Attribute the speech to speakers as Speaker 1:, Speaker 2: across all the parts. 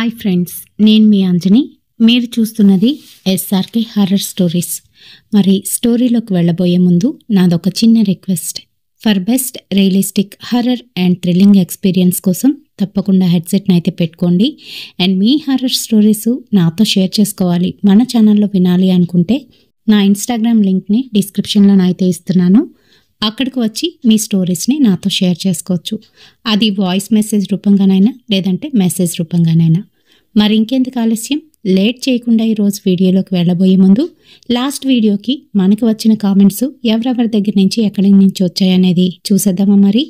Speaker 1: Hi friends, నేను మీ అంజని. మీరు చూస్తున్నది ఎస్ఆర్కే హర్రర్ స్టోరీస్. మరి స్టోరీలోకి వెళ్ళబోయే ముందు నాదొక చిన్న request. For best realistic horror and thrilling experience కోసం తప్పకుండా హెడ్సెట్ని అయితే పెట్టుకోండి. అండ్ మీ హర్రర్ స్టోరీస్ నాతో షేర్ చేసుకోవాలి, మన ఛానల్లో వినాలి అనుకుంటే నా ఇన్స్టాగ్రామ్ లింక్ని డిస్క్రిప్షన్లో అయితే ఇస్తున్నాను. అక్కడికి వచ్చి మీ స్టోరీస్ని నాతో షేర్ చేసుకోవచ్చు. అది వాయిస్ మెసేజ్ రూపంగానైనా లేదంటే మెసేజ్ రూపంగానైనా. మరి ఇంకెందుకు ఆలస్యం, లేట్ చేయకుండా ఈరోజు వీడియోలోకి వెళ్ళబోయే ముందు లాస్ట్ వీడియోకి మనకు వచ్చిన కామెంట్స్ ఎవరెవరి దగ్గర నుంచి ఎక్కడి నుంచి వచ్చాయనేది చూసేద్దామా. మరి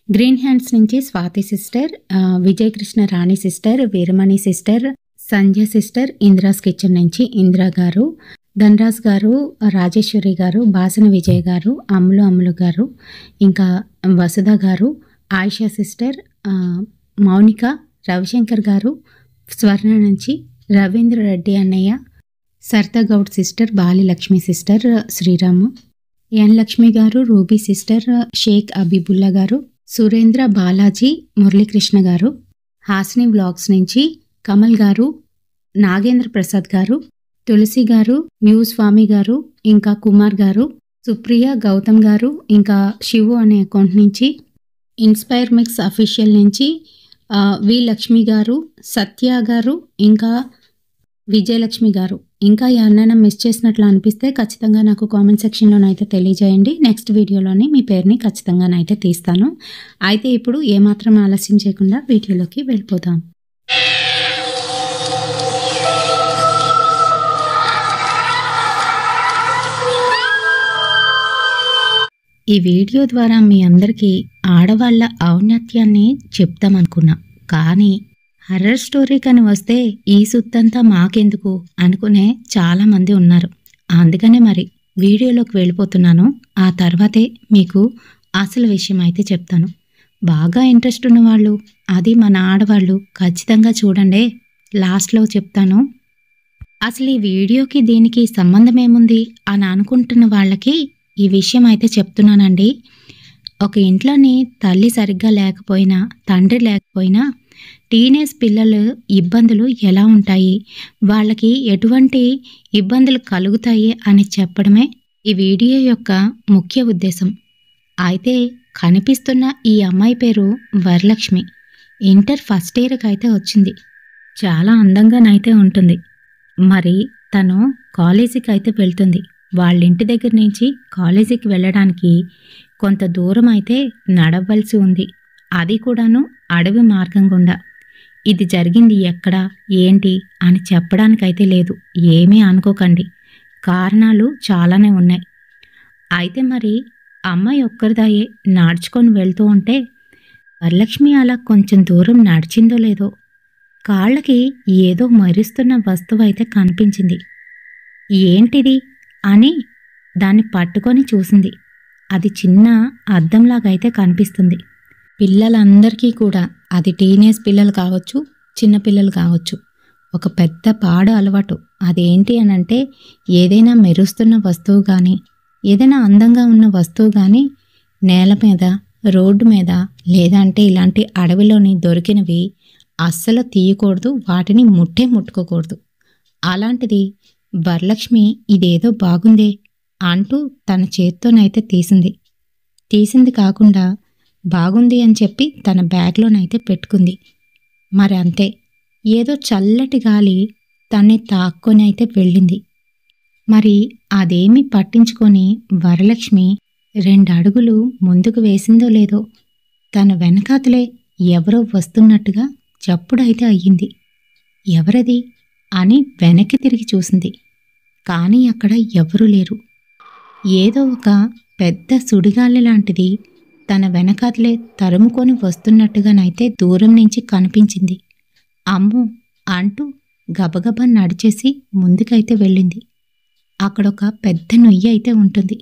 Speaker 1: గ్రీన్ హ్యాండ్స్ నుంచి Swathi sister, Vijayakrishna Rani sister, Veeramani sister, Sanjay sister, Indira's kitchen నుంచి ఇందిరా గారు, ధనరాజ్ గారు, రాజేశ్వరి గారు, బాసన విజయ్ గారు, అమ్ములు గారు, ఇంకా వసుధ గారు, ఆయిషా సిస్టర్, మౌనిక, రవిశంకర్ గారు, స్వర్ణ నుంచి రవీంద్ర రెడ్డి అన్నయ్య, Sartha Goud sister, Bali Lakshmi sister, Sriramu, N Lakshmi గారు, రూబీ సిస్టర్, షేక్ అబీబుల్లా గారు, సురేంద్ర, బాలాజీ, మురళీకృష్ణ గారు, హాసిని వ్లాగ్స్ నుంచి కమల్ గారు, నాగేంద్ర ప్రసాద్ గారు, తులసి గారు, వ్యూ స్వామి గారు, ఇంకా కుమార్ గారు, సుప్రియ, గౌతమ్ గారు, ఇంకా శివు అనే అకౌంట్ నుంచి, ఇన్స్పైర్ మిక్స్ అఫీషియల్ నుంచి వి లక్ష్మి గారు, సత్య గారు, ఇంకా విజయలక్ష్మి గారు. ఇంకా ఎవరినైనా మిస్ చేసినట్లు అనిపిస్తే ఖచ్చితంగా నాకు కామెంట్ సెక్షన్లోనైతే తెలియజేయండి. నెక్స్ట్ వీడియోలోనే మీ పేరుని ఖచ్చితంగానైతే తీస్తాను. అయితే ఇప్పుడు ఏమాత్రం ఆలస్యం చేయకుండా వీడియోలోకి వెళ్ళిపోదాం. ఈ వీడియో ద్వారా మీ అందరికీ ఆడవాళ్ళ ఔన్నత్యాన్ని చెప్తామనుకున్నా, కానీ హర్రర్ స్టోరీ కని వస్తే ఈ సుత్తంతా మాకెందుకు అనుకునే చాలామంది ఉన్నారు. అందుకనే మరి వీడియోలోకి వెళ్ళిపోతున్నాను. ఆ తర్వాతే మీకు అసలు విషయం అయితే చెప్తాను. బాగా ఇంట్రెస్ట్ ఉన్నవాళ్ళు, అది మన ఆడవాళ్ళు ఖచ్చితంగా చూడండి, లాస్ట్లో చెప్తాను. అసలు ఈ వీడియోకి దీనికి సంబంధం ఏముంది అని అనుకుంటున్న వాళ్ళకి ఈ విషయం అయితే చెప్తున్నానండి. ఒక ఇంట్లోని తల్లి సరిగ్గా లేకపోయినా, తండ్రి లేకపోయినా టీనేజ్ పిల్లలు ఇబ్బందులు ఎలా ఉంటాయి, వాళ్ళకి ఎటువంటి ఇబ్బందులు కలుగుతాయి అని చెప్పడమే ఈ వీడియో యొక్క ముఖ్య ఉద్దేశం. అయితే కనిపిస్తున్న ఈ అమ్మాయి పేరు వరలక్ష్మి. ఇంటర్ ఫస్ట్ ఇయర్కి అయితే వచ్చింది. చాలా అందంగానైతే ఉంటుంది. మరి తను కాలేజీకి అయితే వెళ్తుంది. వాళ్ళ ఇంటి దగ్గర నుంచి కాలేజీకి వెళ్ళడానికి కొంత దూరం అయితే నడవలసి ఉంది. అది కూడాను అడవి మార్గం గుండా. ఇది జరిగింది ఎక్కడ, ఏంటి అని చెప్పడానికైతే లేదు, ఏమీ అనుకోకండి, కారణాలు చాలానే ఉన్నాయి. అయితే మరి అమ్మాయి ఒక్కరిదాయే నడుచుకొని వెళ్తూ ఉంటే వరలక్ష్మి అలా కొంచెం దూరం నడిచిందో లేదో కాళ్ళకి ఏదో మరుస్తున్న వస్తువు అయితే కనిపించింది. ఏంటిది అని దాన్ని పట్టుకొని చూసింది. అది చిన్న అద్దంలాగైతే కనిపిస్తుంది. పిల్లలందరికీ కూడా, అది టీనేజ్ పిల్లలు కావచ్చు, చిన్నపిల్లలు కావచ్చు, ఒక పెద్ద పాడు అలవాటు. అదేంటి అనంటే, ఏదైనా మెరుస్తున్న వస్తువు కానీ, ఏదైనా అందంగా ఉన్న వస్తువు కానీ నేల మీద, రోడ్డు మీద, లేదంటే ఇలాంటి అడవిలోని దొరికినవి అస్సలు తీయకూడదు, వాటిని ముట్టుకోకూడదు. అలాంటిది వరలక్ష్మి ఇదేదో బాగుందే అంటూ తన చేత్తోనైతే తీసింది కాకుండా బాగుంది అని చెప్పి తన బ్యాగ్లోనైతే పెట్టుకుంది. మరి అంతే, ఏదో చల్లటి గాలి తన్ని తాక్కొని అయితే వెళ్ళింది. మరి అదేమీ పట్టించుకొని వరలక్ష్మి 2 అడుగులు ముందుకు వేసిందో లేదో తన వెనకాతలే ఎవరో వస్తున్నట్టుగా చప్పుడైతే అయ్యింది. ఎవరది అని వెనక్కి తిరిగి చూసింది. కానీ అక్కడ ఎవరూ లేరు. ఏదో ఒక పెద్ద సుడిగాలి లాంటిది తన వెనకాతలే తరుముకొని వస్తున్నట్టుగానైతే దూరం నుంచి కనిపించింది. అమ్మో అంటూ గబగబా నడిచేసి ముందుకైతే వెళ్ళింది. అక్కడొక పెద్ద నొయ్యి అయితే ఉంటుంది.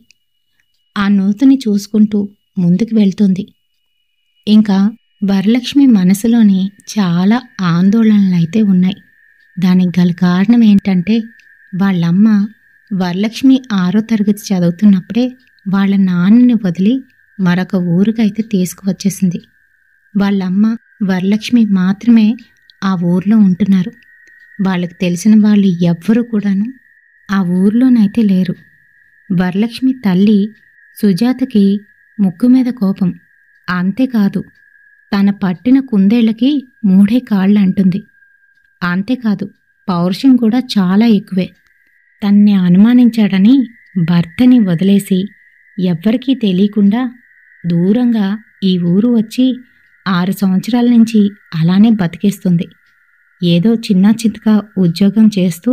Speaker 1: ఆ నూతిని చూసుకుంటూ ముందుకు వెళ్తుంది. ఇంకా వరలక్ష్మి మనసులోని చాలా ఆందోళనలైతే ఉన్నాయి. దానికి గల కారణం ఏంటంటే, వాళ్ళమ్మ వరలక్ష్మి 6వ తరగతి చదువుతున్నప్పుడే వాళ్ళ నాన్నని వదిలి మరొక ఊరికైతే తీసుకువచ్చేసింది. వాళ్ళమ్మ వరలక్ష్మి మాత్రమే ఆ ఊర్లో ఉంటున్నారు. వాళ్ళకి తెలిసిన వాళ్ళు ఎవ్వరూ కూడాను ఆ ఊర్లోనైతే లేరు. వరలక్ష్మి తల్లి సుజాతకి ముక్కు మీద కోపం. అంతేకాదు, తన పట్టిన కుందేళ్లకి మూడే కాళ్ళంటుంది. అంతేకాదు, పౌరుషం కూడా చాలా ఎక్కువే. తన్ని అనుమానించాడని భర్తని వదిలేసి ఎవ్వరికీ తెలియకుండా దూరంగా ఈ ఊరు వచ్చి 6 సంవత్సరాల నుంచి అలానే బతికేస్తుంది. ఏదో చిన్న చితకా ఉద్యోగం చేస్తూ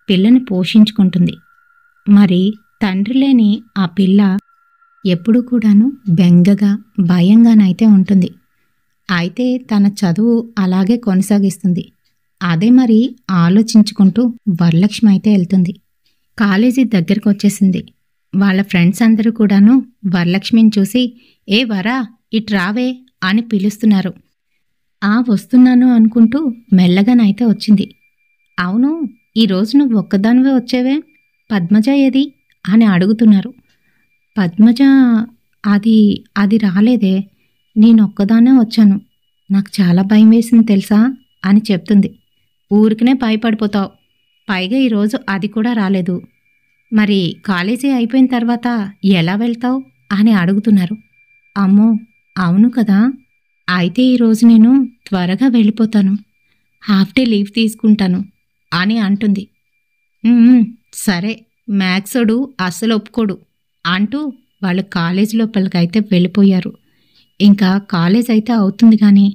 Speaker 1: పిల్లని పోషించుకుంటుంది. మరి తండ్రి లేని ఆ పిల్ల ఎప్పుడూ కూడాను బెంగగా భయంగానైతే ఉంటుంది. అయితే తన చదువు అలాగే కొనసాగిస్తుంది. అదే మరి ఆలోచించుకుంటూ వరలక్ష్మి అయితే వెళ్తుంది. కాలేజీ దగ్గరకు వచ్చేసింది. వాళ్ళ ఫ్రెండ్స్ అందరూ కూడాను వరలక్ష్మిని చూసి ఏ వరా ఇట్రావే అని పిలుస్తున్నారు. వస్తున్నాను అనుకుంటూ మెల్లగానైతే వచ్చింది. అవును, ఈరోజు నువ్వు ఒక్కదానివే వచ్చేవే, పద్మజ ఏది అని అడుగుతున్నారు. పద్మజ అది అది రాలేదే, నేనొక్కదాన్నే వచ్చాను. నాకు చాలా భయం వేసింది తెలుసా అని చెప్తుంది. ఊరికనే భయపడిపోతావు, పైగా ఈరోజు అది కూడా రాలేదు. మరి కాలేజీ అయిపోయిన తర్వాత ఎలా వెళ్తావు అని అడుగుతున్నారు. అమ్మో, అవును కదా, అయితే ఈరోజు నేను త్వరగా వెళ్ళిపోతాను, హాఫ్ డే లీవ్ తీసుకుంటాను అని అంటుంది. సరే, మ్యాక్సోడు అస్సలు ఒప్పుకోడు అంటూ వాళ్ళు కాలేజీ లోపలికైతే వెళ్ళిపోయారు. ఇంకా కాలేజ్ అయితే అవుతుంది కానీ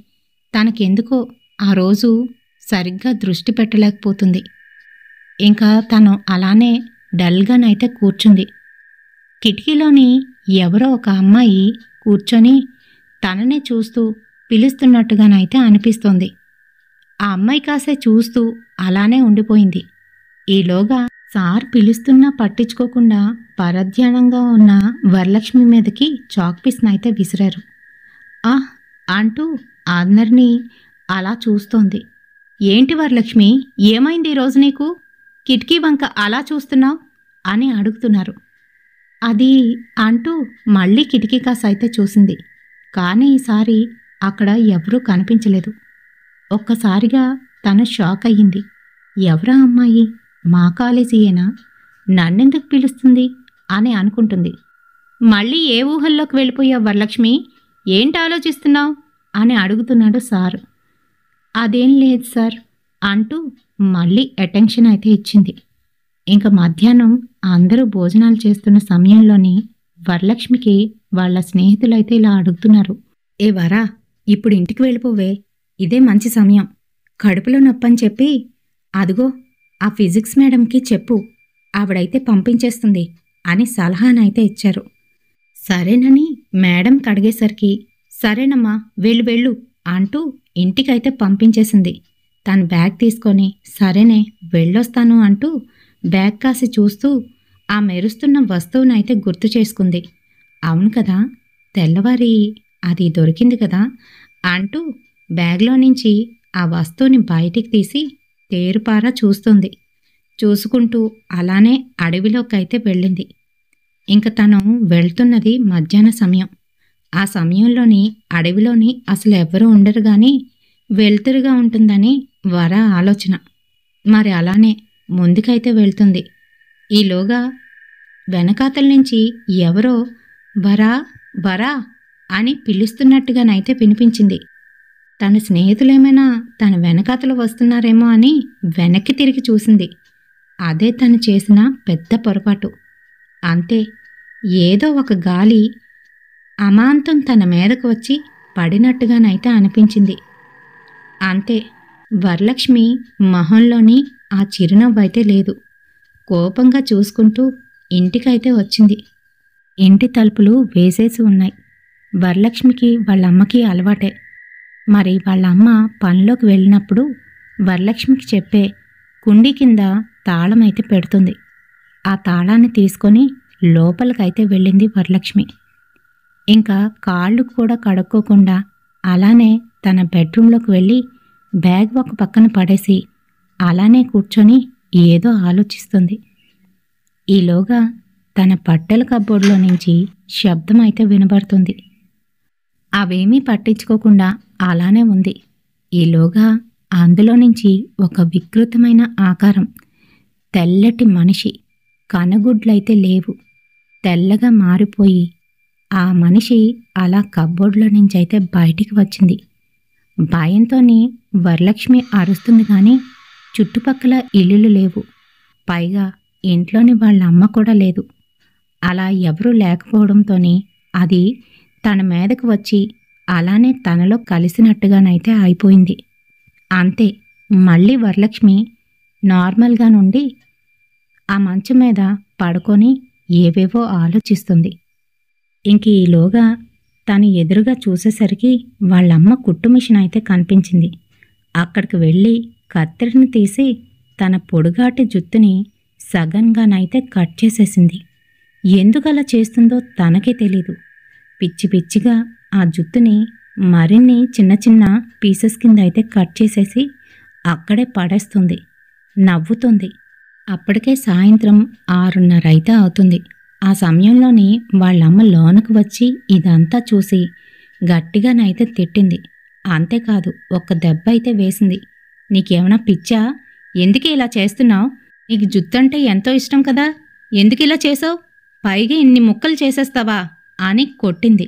Speaker 1: తనకెందుకో ఆ రోజు సరిగ్గా దృష్టి పెట్టలేకపోతుంది. ఇంకా తను అలానే డల్గానైతే కూర్చుంది. కిటికీలోని ఎవరో ఒక అమ్మాయి కూర్చొని తననే చూస్తూ పిలుస్తున్నట్టుగానైతే అనిపిస్తోంది. ఆ అమ్మాయి కాసే చూస్తూ అలానే ఉండిపోయింది. ఈలోగా సార్ పిలుస్తున్నా పట్టించుకోకుండా పరధ్యానంగా ఉన్న వరలక్ష్మి మీదకి చాక్పీస్నైతే విసిరారు. అంటూ అందరినీ అలా చూస్తోంది. ఏంటి వరలక్ష్మి, ఏమైంది ఈరోజు నీకు? కిటికీ వంక అలా చూస్తున్నావు అని అడుగుతున్నారు. అది అంటూ మళ్ళీ కిటికీ కాసైతే చూసింది. కానీ ఈసారి అక్కడ ఎవరూ కనిపించలేదు. ఒక్కసారిగా తను షాక్ అయ్యింది. ఎవరా అమ్మాయి, మా కాలేజీయేనా, నన్నెందుకు పిలుస్తుంది అని అనుకుంటుంది. మళ్ళీ ఏ ఊహల్లోకి వెళ్ళిపోయావు వరలక్ష్మి, ఏంటి ఆలోచిస్తున్నావు అని అడుగుతున్నాడు సార్. అదేం లేదు సార్ అంటూ మళ్ళీ అటెన్షన్ అయితే ఇచ్చింది. ఇంకా మధ్యాహ్నం అందరూ భోజనాలు చేస్తున్న సమయంలోని వరలక్ష్మికి వాళ్ళ స్నేహితులైతే ఇలా అడుగుతున్నారు. ఏ వరా, ఇప్పుడు ఇంటికి వెళ్ళిపోవే, ఇదే మంచి సమయం. కడుపులో నొప్పని చెప్పి అదిగో ఆ ఫిజిక్స్ మేడంకి చెప్పు, ఆవిడైతే పంపించేస్తుంది అని సలహానైతే ఇచ్చారు. సరేనని మేడంకి అడిగేసరికి సరేనమ్మా వెళ్ళు వెళ్ళు అంటూ ఇంటికైతే పంపించేసింది. తను బ్యాగ్ తీసుకొని సరేనే వెళ్ళొస్తాను అంటూ బ్యాగ్ కాసి చూస్తూ ఆ మెరుస్తున్న వస్తువునైతే గుర్తు చేసుకుంది. అవును కదా, తెల్లవారి అది దొరికింది కదా అంటూ బ్యాగ్లో నుంచి ఆ వస్తువుని బయటికి తీసి తేరుపారా చూస్తుంది. చూసుకుంటూ అలానే అడవిలోకైతే వెళ్ళింది. ఇంక తను వెళ్తున్నది మధ్యాహ్న సమయం. ఆ సమయంలోని అడవిలోని అసలు ఎవ్వరూ ఉండరు గాని వెలుతురుగా ఉంటుందని వర ఆలోచన. మరి అలానే ముందుకైతే వెళ్తుంది. ఈలోగా వెనకాతల నుంచి ఎవరో వరా వరా అని పిలుస్తున్నట్టుగానైతే వినిపించింది. తన స్నేహితులేమైనా తన వెనకాతలు వస్తున్నారేమో అని వెనక్కి తిరిగి చూసింది. అదే తను చేసిన పెద్ద పొరపాటు. అంతే, ఏదో ఒక గాలి అమాంతం తన మీదకు వచ్చి పడినట్టుగానైతే అనిపించింది. అంతే, వరలక్ష్మి మొహంలోని ఆ చిరునవ్వైతే లేదు. కోపంగా చూసుకుంటూ ఇంటికైతే వచ్చింది. ఇంటి తలుపులు వేసేసి ఉన్నాయి. వరలక్ష్మికి వాళ్ళమ్మకి అలవాటే. మరి వాళ్ళమ్మ పనిలోకి వెళ్ళినప్పుడు వరలక్ష్మికి చెప్పే కుండీ కింద తాళమైతే పెడుతుంది. ఆ తాళాన్ని తీసుకొని లోపలికైతే వెళ్ళింది వరలక్ష్మి. ఇంకా కాళ్ళు కూడా కడుక్కోకుండా అలానే తన బెడ్రూంలోకి వెళ్ళి బ్యాగ్ ఒక పక్కన పడేసి అలానే కూర్చొని ఏదో ఆలోచిస్తుంది. ఈలోగా తన బట్టల కబ్బోర్డ్లో నుంచి శబ్దం అయితే వినబడుతుంది. అవేమీ పట్టించుకోకుండా అలానే ఉంది. ఈలోగా అందులో నుంచి ఒక వికృతమైన ఆకారం, తెల్లటి మనిషి, కనుగుడ్లైతే లేవు, తెల్లగా మారిపోయి ఆ మనిషి అలా కబ్బోర్డ్లో నుంచైతే బయటికి వచ్చింది. భయంతోనే వరలక్ష్మి అరుస్తుంది కానీ చుట్టుపక్కల ఇల్లులు లేవు. పైగా ఇంట్లోని వాళ్ళ అమ్మ కూడా లేదు. అలా ఎవరూ లేకపోవడంతోనే అది తన మీదకు వచ్చి అలానే తనలో కలిసినట్టుగానైతే అయిపోయింది. అంతే, మళ్ళీ వరలక్ష్మి నార్మల్గా నుండి ఆ మంచం మీద పడుకొని ఏవేవో ఆలోచిస్తుంది. ఇంక ఈలోగా తను ఎదురుగా చూసేసరికి వాళ్ళమ్మ కుట్టు మిషన్ అయితే కనిపించింది. అక్కడికి వెళ్ళి కత్తెరను తీసి తన పొడుగాటి జుత్తుని సగంగానైతే కట్ చేసేసింది. ఎందుకలా చేస్తుందో తనకే తెలీదు. పిచ్చి పిచ్చిగా ఆ జుత్తుని మరిన్ని చిన్న చిన్న పీసెస్ కింద అయితే కట్ చేసేసి అక్కడే పడేస్తుంది. నవ్వుతుంది. అప్పటికే సాయంత్రం 6:30 అయితే అవుతుంది. ఆ సమయంలోనే వాళ్ళమ్మ లోనకు వచ్చి ఇదంతా చూసి గట్టిగానైతే తిట్టింది. అంతేకాదు, ఒక్క దెబ్బ అయితే వేసింది. నీకేమైనా పిచ్చా? ఎందుకు ఇలా చేస్తున్నావు? నీకు జుత్తంటే ఎంతో ఇష్టం కదా, ఎందుకు ఇలా చేసావు? పైగా ఇన్ని ముక్కలు చేసేస్తావా అని కొట్టింది.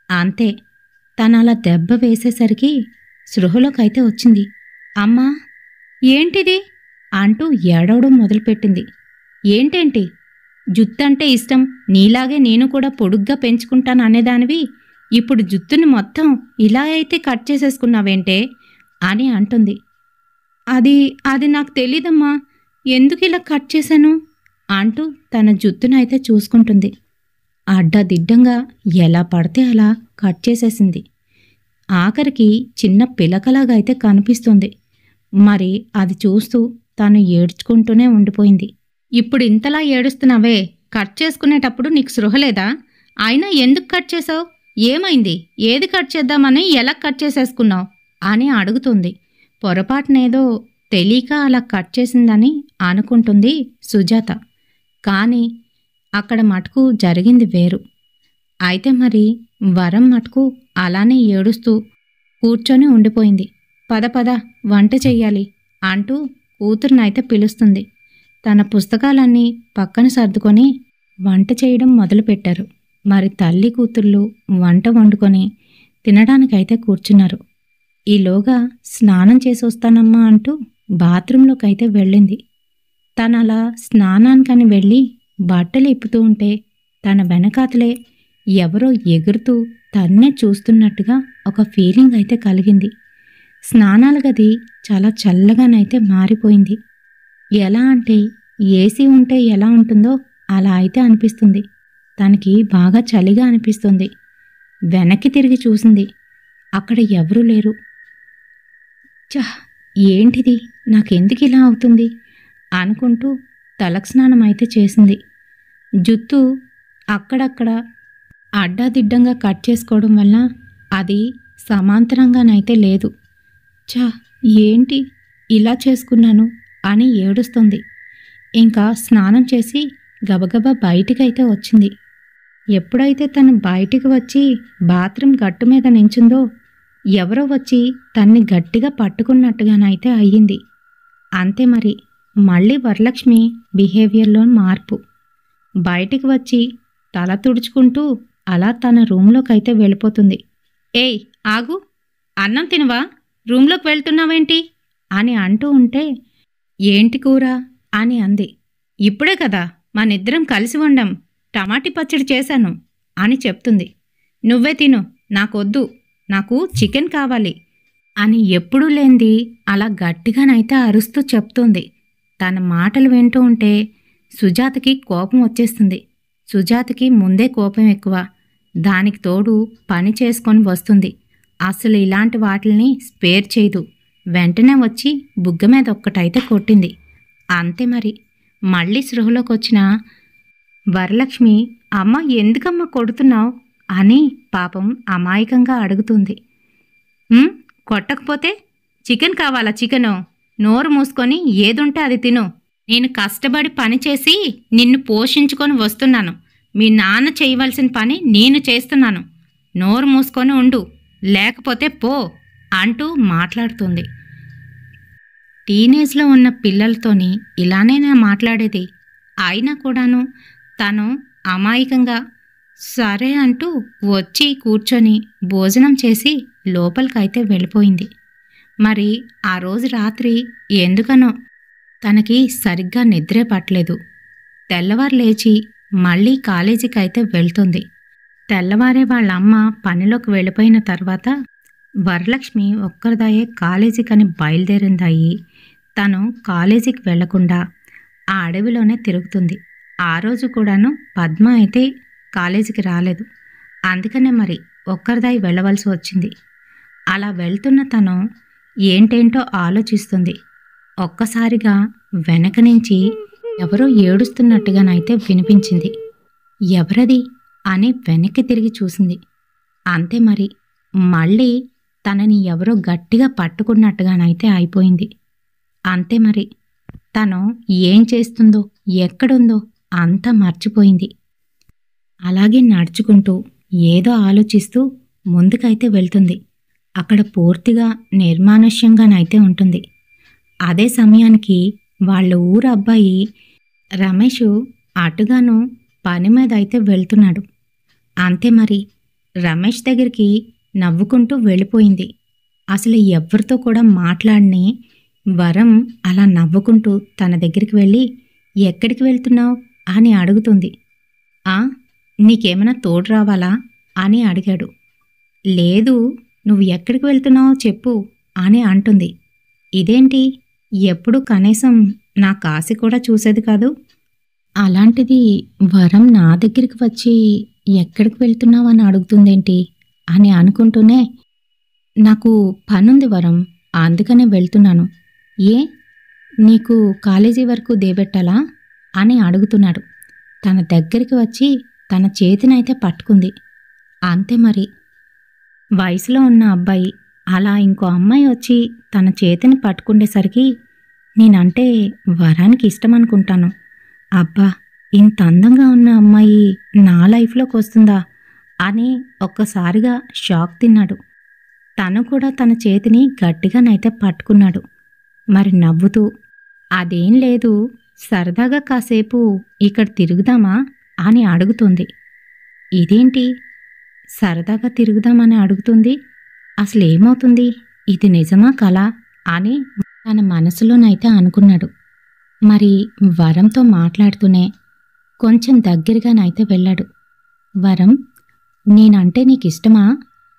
Speaker 1: అంతే, తనలా దెబ్బ వేసేసరికి సృహలోకైతే వచ్చింది. అమ్మా, ఏంటిది అంటూ ఏడవడం మొదలుపెట్టింది. ఏంటేంటి? జుత్తంటే ఇష్టం, నీలాగే నేను కూడా పొడుగ్గా పెంచుకుంటాను అనేదానివి ఇప్పుడు జుత్తుని మొత్తం ఇలా అయితే కట్ చేసేసుకున్నావేంటే అని అంటుంది. అది నాకు తెలీదమ్మా, ఎందుకు ఇలా కట్ చేశాను అంటూ తన జుత్తునైతే చూసుకుంటుంది. అడ్డదిడ్డంగా ఎలా పడితే అలా కట్ చేసేసింది. ఆఖరికి చిన్న పిలకలాగా అయితే కనిపిస్తుంది. మరి అది చూస్తూ తను ఏడ్చుకుంటూనే ఉండిపోయింది. ఇప్పుడు ఇంతలా ఏడుస్తున్నావే, కట్ చేసుకునేటప్పుడు నీకు సృహలేదా? అయినా ఎందుకు కట్ చేసావు? ఏమైంది? ఏది కట్ చేద్దామని ఎలా కట్ చేసేసుకున్నావు అని అడుగుతుంది. పొరపాటునేదో తెలియక అలా కట్ చేసిందని అనుకుంటుంది సుజాత. కానీ అక్కడ మటుకు జరిగింది వేరు. అయితే మరి వరం మటుకు అలానే ఏడుస్తూ కూర్చొని ఉండిపోయింది. పద పద, వంట చెయ్యాలి అంటూ కూతురునైతే పిలుస్తుంది. తన పుస్తకాలన్నీ పక్కన సర్దుకొని వంట చేయడం మొదలుపెట్టారు. మరి తల్లి కూతుళ్ళు వంట వండుకొని తినడానికైతే కూర్చున్నారు. ఈలోగా స్నానం చేసి వస్తానమ్మా అంటూ బాత్రూంలోకైతే వెళ్ళింది. తనలా స్నానానికని వెళ్ళి బట్టలు ఇప్పుతూ ఉంటే తన వెనకాతలే ఎవరో ఎగురుతూ తన్నే చూస్తున్నట్టుగా ఒక ఫీలింగ్ అయితే కలిగింది. స్నానాల గది చాలా చల్లగానైతే మారిపోయింది. ఎలా అంటే ఏసీ ఉంటే ఎలా ఉంటుందో అలా అయితే అనిపిస్తుంది. తనకి బాగా చలిగా అనిపిస్తుంది. వెనక్కి తిరిగి చూసింది. అక్కడ ఎవరూ లేరు. చహ్, ఏంటిది, నాకెందుకు ఇలా అవుతుంది అనుకుంటూ తలస్నానం అయితే చేసింది. జుత్తు అక్కడక్కడ అడ్డాదిడ్డంగా కట్ చేసుకోవడం వల్ల అది సమాంతరంగానైతే లేదు. ఏంటి ఇలా చేసుకున్నాను అని ఏడుస్తుంది. ఇంకా స్నానం చేసి గబగబా బయటికైతే వచ్చింది. ఎప్పుడైతే తను బయటికి వచ్చి బాత్రూమ్ గట్టు మీద నించుందో ఎవరో వచ్చి తన్ని గట్టిగా పట్టుకున్నట్టుగానైతే అయ్యింది. అంతే మరి, మళ్ళీ వరలక్ష్మి బిహేవియర్లో మార్పు. బయటికి వచ్చి తల తుడుచుకుంటూ అలా తన రూంలోకైతే వెళ్ళిపోతుంది. ఏయ్ ఆగు, అన్నం తినవా? రూంలోకి వెళ్తున్నావేంటి అని అంటూ ఉంటే ఏంటి కూర అని అంది. ఇప్పుడే కదా మనిద్దరం కలిసి వండాం, టమాటీ పచ్చడి చేశాను అని చెప్తుంది. నువ్వే తిను, నాకొద్దు, నాకు చికెన్ కావాలి అని ఎప్పుడూ లేంది అలా గట్టిగానైతే అరుస్తూ చెప్తుంది. తన మాటలు వింటూ ఉంటే సుజాతకి కోపం వచ్చేస్తుంది. సుజాతకి ముందే కోపం ఎక్కువ. దానికి తోడు పని చేసుకొని వస్తుంది. అసలు ఇలాంటి వాటిల్ని స్పేర్ చేయదు. వెంటనే వచ్చి బుగ్గ మీద ఒక్కటైతే కొట్టింది. అంతే మరి, మళ్ళీ సృహలోకొచ్చిన వరలక్ష్మి అమ్మ ఎందుకమ్మ కొడుతున్నావు అని పాపం అమాయకంగా అడుగుతుంది. కొట్టకపోతే చికెన్ కావాలా? చికెను నోరు మూసుకొని ఏదుంటే అది తిను. నేను కష్టపడి పనిచేసి నిన్ను పోషించుకొని వస్తున్నాను. మీ నాన్న చేయవలసిన పని నేను చేస్తున్నాను. నోరు మూసుకొని ఉండు, లేకపోతే పో అంటూ మాట్లాడుతుంది. టీనేజ్లో ఉన్న పిల్లలతోని ఇలానే నా మాట్లాడేది. అయినా కూడాను తను అమాయకంగా సరే అంటూ వచ్చి కూర్చొని భోజనం చేసి లోపలికైతే వెళ్ళిపోయింది. మరి ఆ రోజు రాత్రి ఎందుకనో తనకి సరిగ్గా నిద్రే పట్టలేదు. తెల్లవారు లేచి మళ్ళీ కాలేజీకైతే వెళ్తుంది. తెల్లవారే వాళ్ళమ్మ పనిలోకి వెళ్ళిపోయిన తర్వాత వరలక్ష్మి ఒక్కరిదాయే కాలేజీకని బయలుదేరిందాయి. తను కాలేజీకి వెళ్లకుండా ఆ అడవిలోనే తిరుగుతుంది. ఆ రోజు కూడాను పద్మ అయితే కాలేజీకి రాలేదు. అందుకనే మరి ఒక్కరిదాయి వెళ్ళవలసి వచ్చింది. అలా వెళ్తున్న తను ఏంటేంటో ఆలోచిస్తుంది. ఒక్కసారిగా వెనక నుంచి ఎవరో ఏడుస్తున్నట్టుగానైతే వినిపించింది. ఎవరది అని వెనక్కి తిరిగి చూసింది. అంతే మరి మళ్ళీ తనని ఎవరో గట్టిగా పట్టుకున్నట్టుగానైతే అయిపోయింది. అంతే మరి తను ఏం చేస్తుందో ఎక్కడుందో అంతా మర్చిపోయింది. అలాగే నడుచుకుంటూ ఏదో ఆలోచిస్తూ ముందుకైతే వెళ్తుంది. అక్కడ పూర్తిగా నిర్మానుష్యంగానైతే ఉంటుంది. అదే సమయానికి వాళ్ళ ఊరు అబ్బాయి రమేష్ అటుగాను పని మీద అయితే వెళ్తున్నాడు. అంతే మరి రమేష్ దగ్గరికి నవ్వుకుంటూ వెళ్ళిపోయింది. అసలు ఎవరితో కూడా మాట్లాడని వరం అలా నవ్వుకుంటూ తన దగ్గరికి వెళ్ళి ఎక్కడికి వెళ్తున్నావు అని అడుగుతుంది. ఆ నీకేమైనా తోడు రావాలా అని అడిగాడు. లేదు, నువ్వు ఎక్కడికి వెళ్తున్నావో చెప్పు అని అంటుంది. ఇదేంటి, ఎప్పుడు కనీసం నా కాసి కూడా చూసేది కాదు, అలాంటిది వరం నా దగ్గరికి వచ్చి ఎక్కడికి వెళ్తున్నావని అడుగుతుందేంటి అని అనుకుంటూనే, నాకు పనుంది వరం, అందుకనే వెళ్తున్నాను. ఏ నీకు కాలేజీ వరకు దేబెట్టాలా అని అడుగుతున్నాడు. తన దగ్గరికి వచ్చి తన చేతినైతే పట్టుకుంది. అంతే మరి వయసులో ఉన్న అబ్బాయి అలా ఇంకో అమ్మాయి వచ్చి తన చేతిని పట్టుకుండేసరికి నేనంటే వరానికి ఇష్టం అనుకుంటాను. అబ్బా, ఇంత అందంగా ఉన్న అమ్మాయి నా లైఫ్లోకి వస్తుందా అని ఒక్కసారిగా షాక్ తిన్నాడు. తను కూడా తన చేతిని గట్టిగానైతే పట్టుకున్నాడు. మరి నవ్వుతూ, అదేం లేదు, సరదాగా కాసేపు ఇక్కడ తిరుగుదామా అని అడుగుతుంది. ఇదేంటి సరదాగా తిరుగుదామని అడుగుతుంది, అసలేమవుతుంది, ఇది నిజమా కలా అని తన మనసులోనైతే అనుకున్నాడు. మరి వరంతో మాట్లాడుతూనే కొంచెం దగ్గరగానైతే వెళ్ళాడు. వరం, నేనంటే నీకిష్టమా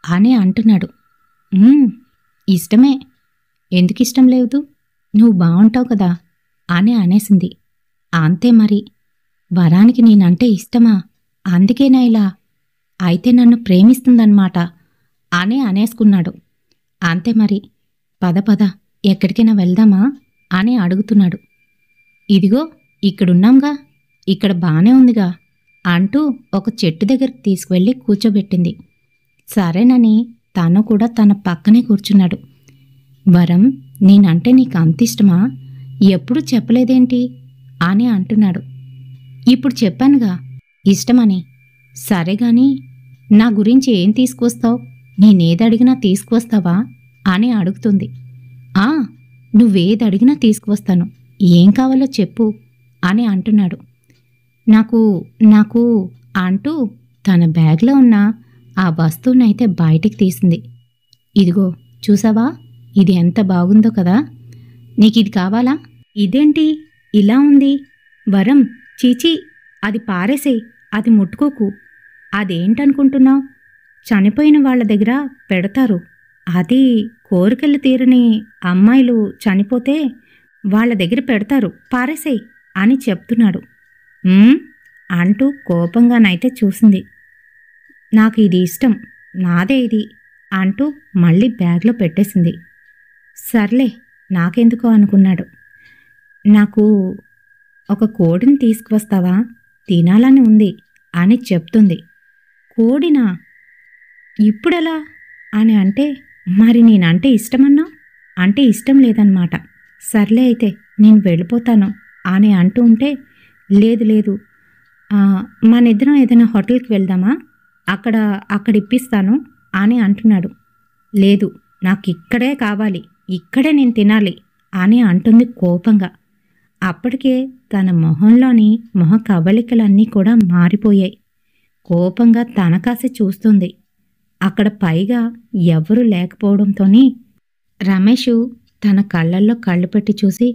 Speaker 1: అని అంటున్నాడు. ఇష్టమే, ఎందుకిష్టం లేదు, నువ్వు బాగుంటావు కదా అని అనేసింది. అంతే మరి వరానికి నేనంటే ఇష్టమా, అందుకేనా ఇలా, అయితే నన్ను ప్రేమిస్తుందన్నమాట అని అనేసుకున్నాడు. అంతే మరి పద పద ఎక్కడికైనా వెళ్దామా అని అడుగుతున్నాడు. ఇదిగో ఇక్కడున్నాంగా, ఇక్కడ బానే ఉందిగా అంటూ ఒక చెట్టు దగ్గరికి తీసుకువెళ్ళి కూర్చోబెట్టింది. సరేనని తను కూడా తన పక్కనే కూర్చున్నాడు. వరం, నేనంటే నీకు అంతిష్టమా, ఎప్పుడూ చెప్పలేదేంటి అని అంటున్నాడు. ఇప్పుడు చెప్పానుగా ఇష్టమని. సరేగాని నా గురించి ఏం తీసుకొస్తావు, నేనేదడిగినా తీసుకువస్తావా అని అడుగుతుంది. నువ్వేదడిగినా తీసుకువస్తాను, ఏం కావాలో చెప్పు అని అంటున్నాడు. నాకు నాకు అంటూ తన బ్యాగ్లో ఉన్న ఆ వస్తువునైతే బయటికి తీసింది. ఇదిగో చూసావా, ఇది ఎంత బాగుందో కదా, నీకిది కావాలా, ఇదేంటి ఇలా ఉంది, వరం చీచీ, అది పారేసే, అది ముట్టుకోకు, అదేంటనుకుంటున్నావు, చనిపోయిన వాళ్ళ దగ్గర పెడతారు, అది కోరికలు తీరని అమ్మాయిలు చనిపోతే వాళ్ళ దగ్గర పెడతారు, పారేసే అని చెప్తున్నాడు. అంటూ కోపంగానైతే చూసింది. నాకు ఇది ఇష్టం, నాదే ఇది అంటూ మళ్ళీ బ్యాగ్లో పెట్టేసింది. సర్లే నాకెందుకో అనుకున్నాడు. నాకు ఒక కోడిని తీసుకువస్తావా, తినాలని ఉంది అని చెప్తుంది. కోడినా, ఇప్పుడెలా అని అంటే, మరి నేనంటే ఇష్టమన్నా, అంటే ఇష్టం లేదన్నమాట. సర్లే అయితే నేను వెళ్ళిపోతాను అని అంటూ ఉంటే, లేదు లేదు, మనిద్దరం ఏదైనా హోటల్కి వెళ్దామా, అక్కడ ఇప్పిస్తాను అని అంటున్నాడు. లేదు, నాకు ఇక్కడే కావాలి, ఇక్కడే నేను తినాలి అని అంటుంది కోపంగా. అప్పటికే తన మొహంలోని మొహ కవళికలన్నీ కూడా మారిపోయాయి. కోపంగా తనకాసి చూస్తుంది. అక్కడ పైగా ఎవరూ లేకపోవడంతోని రమేషు తన కళ్ళల్లో కళ్ళు పెట్టి చూసి,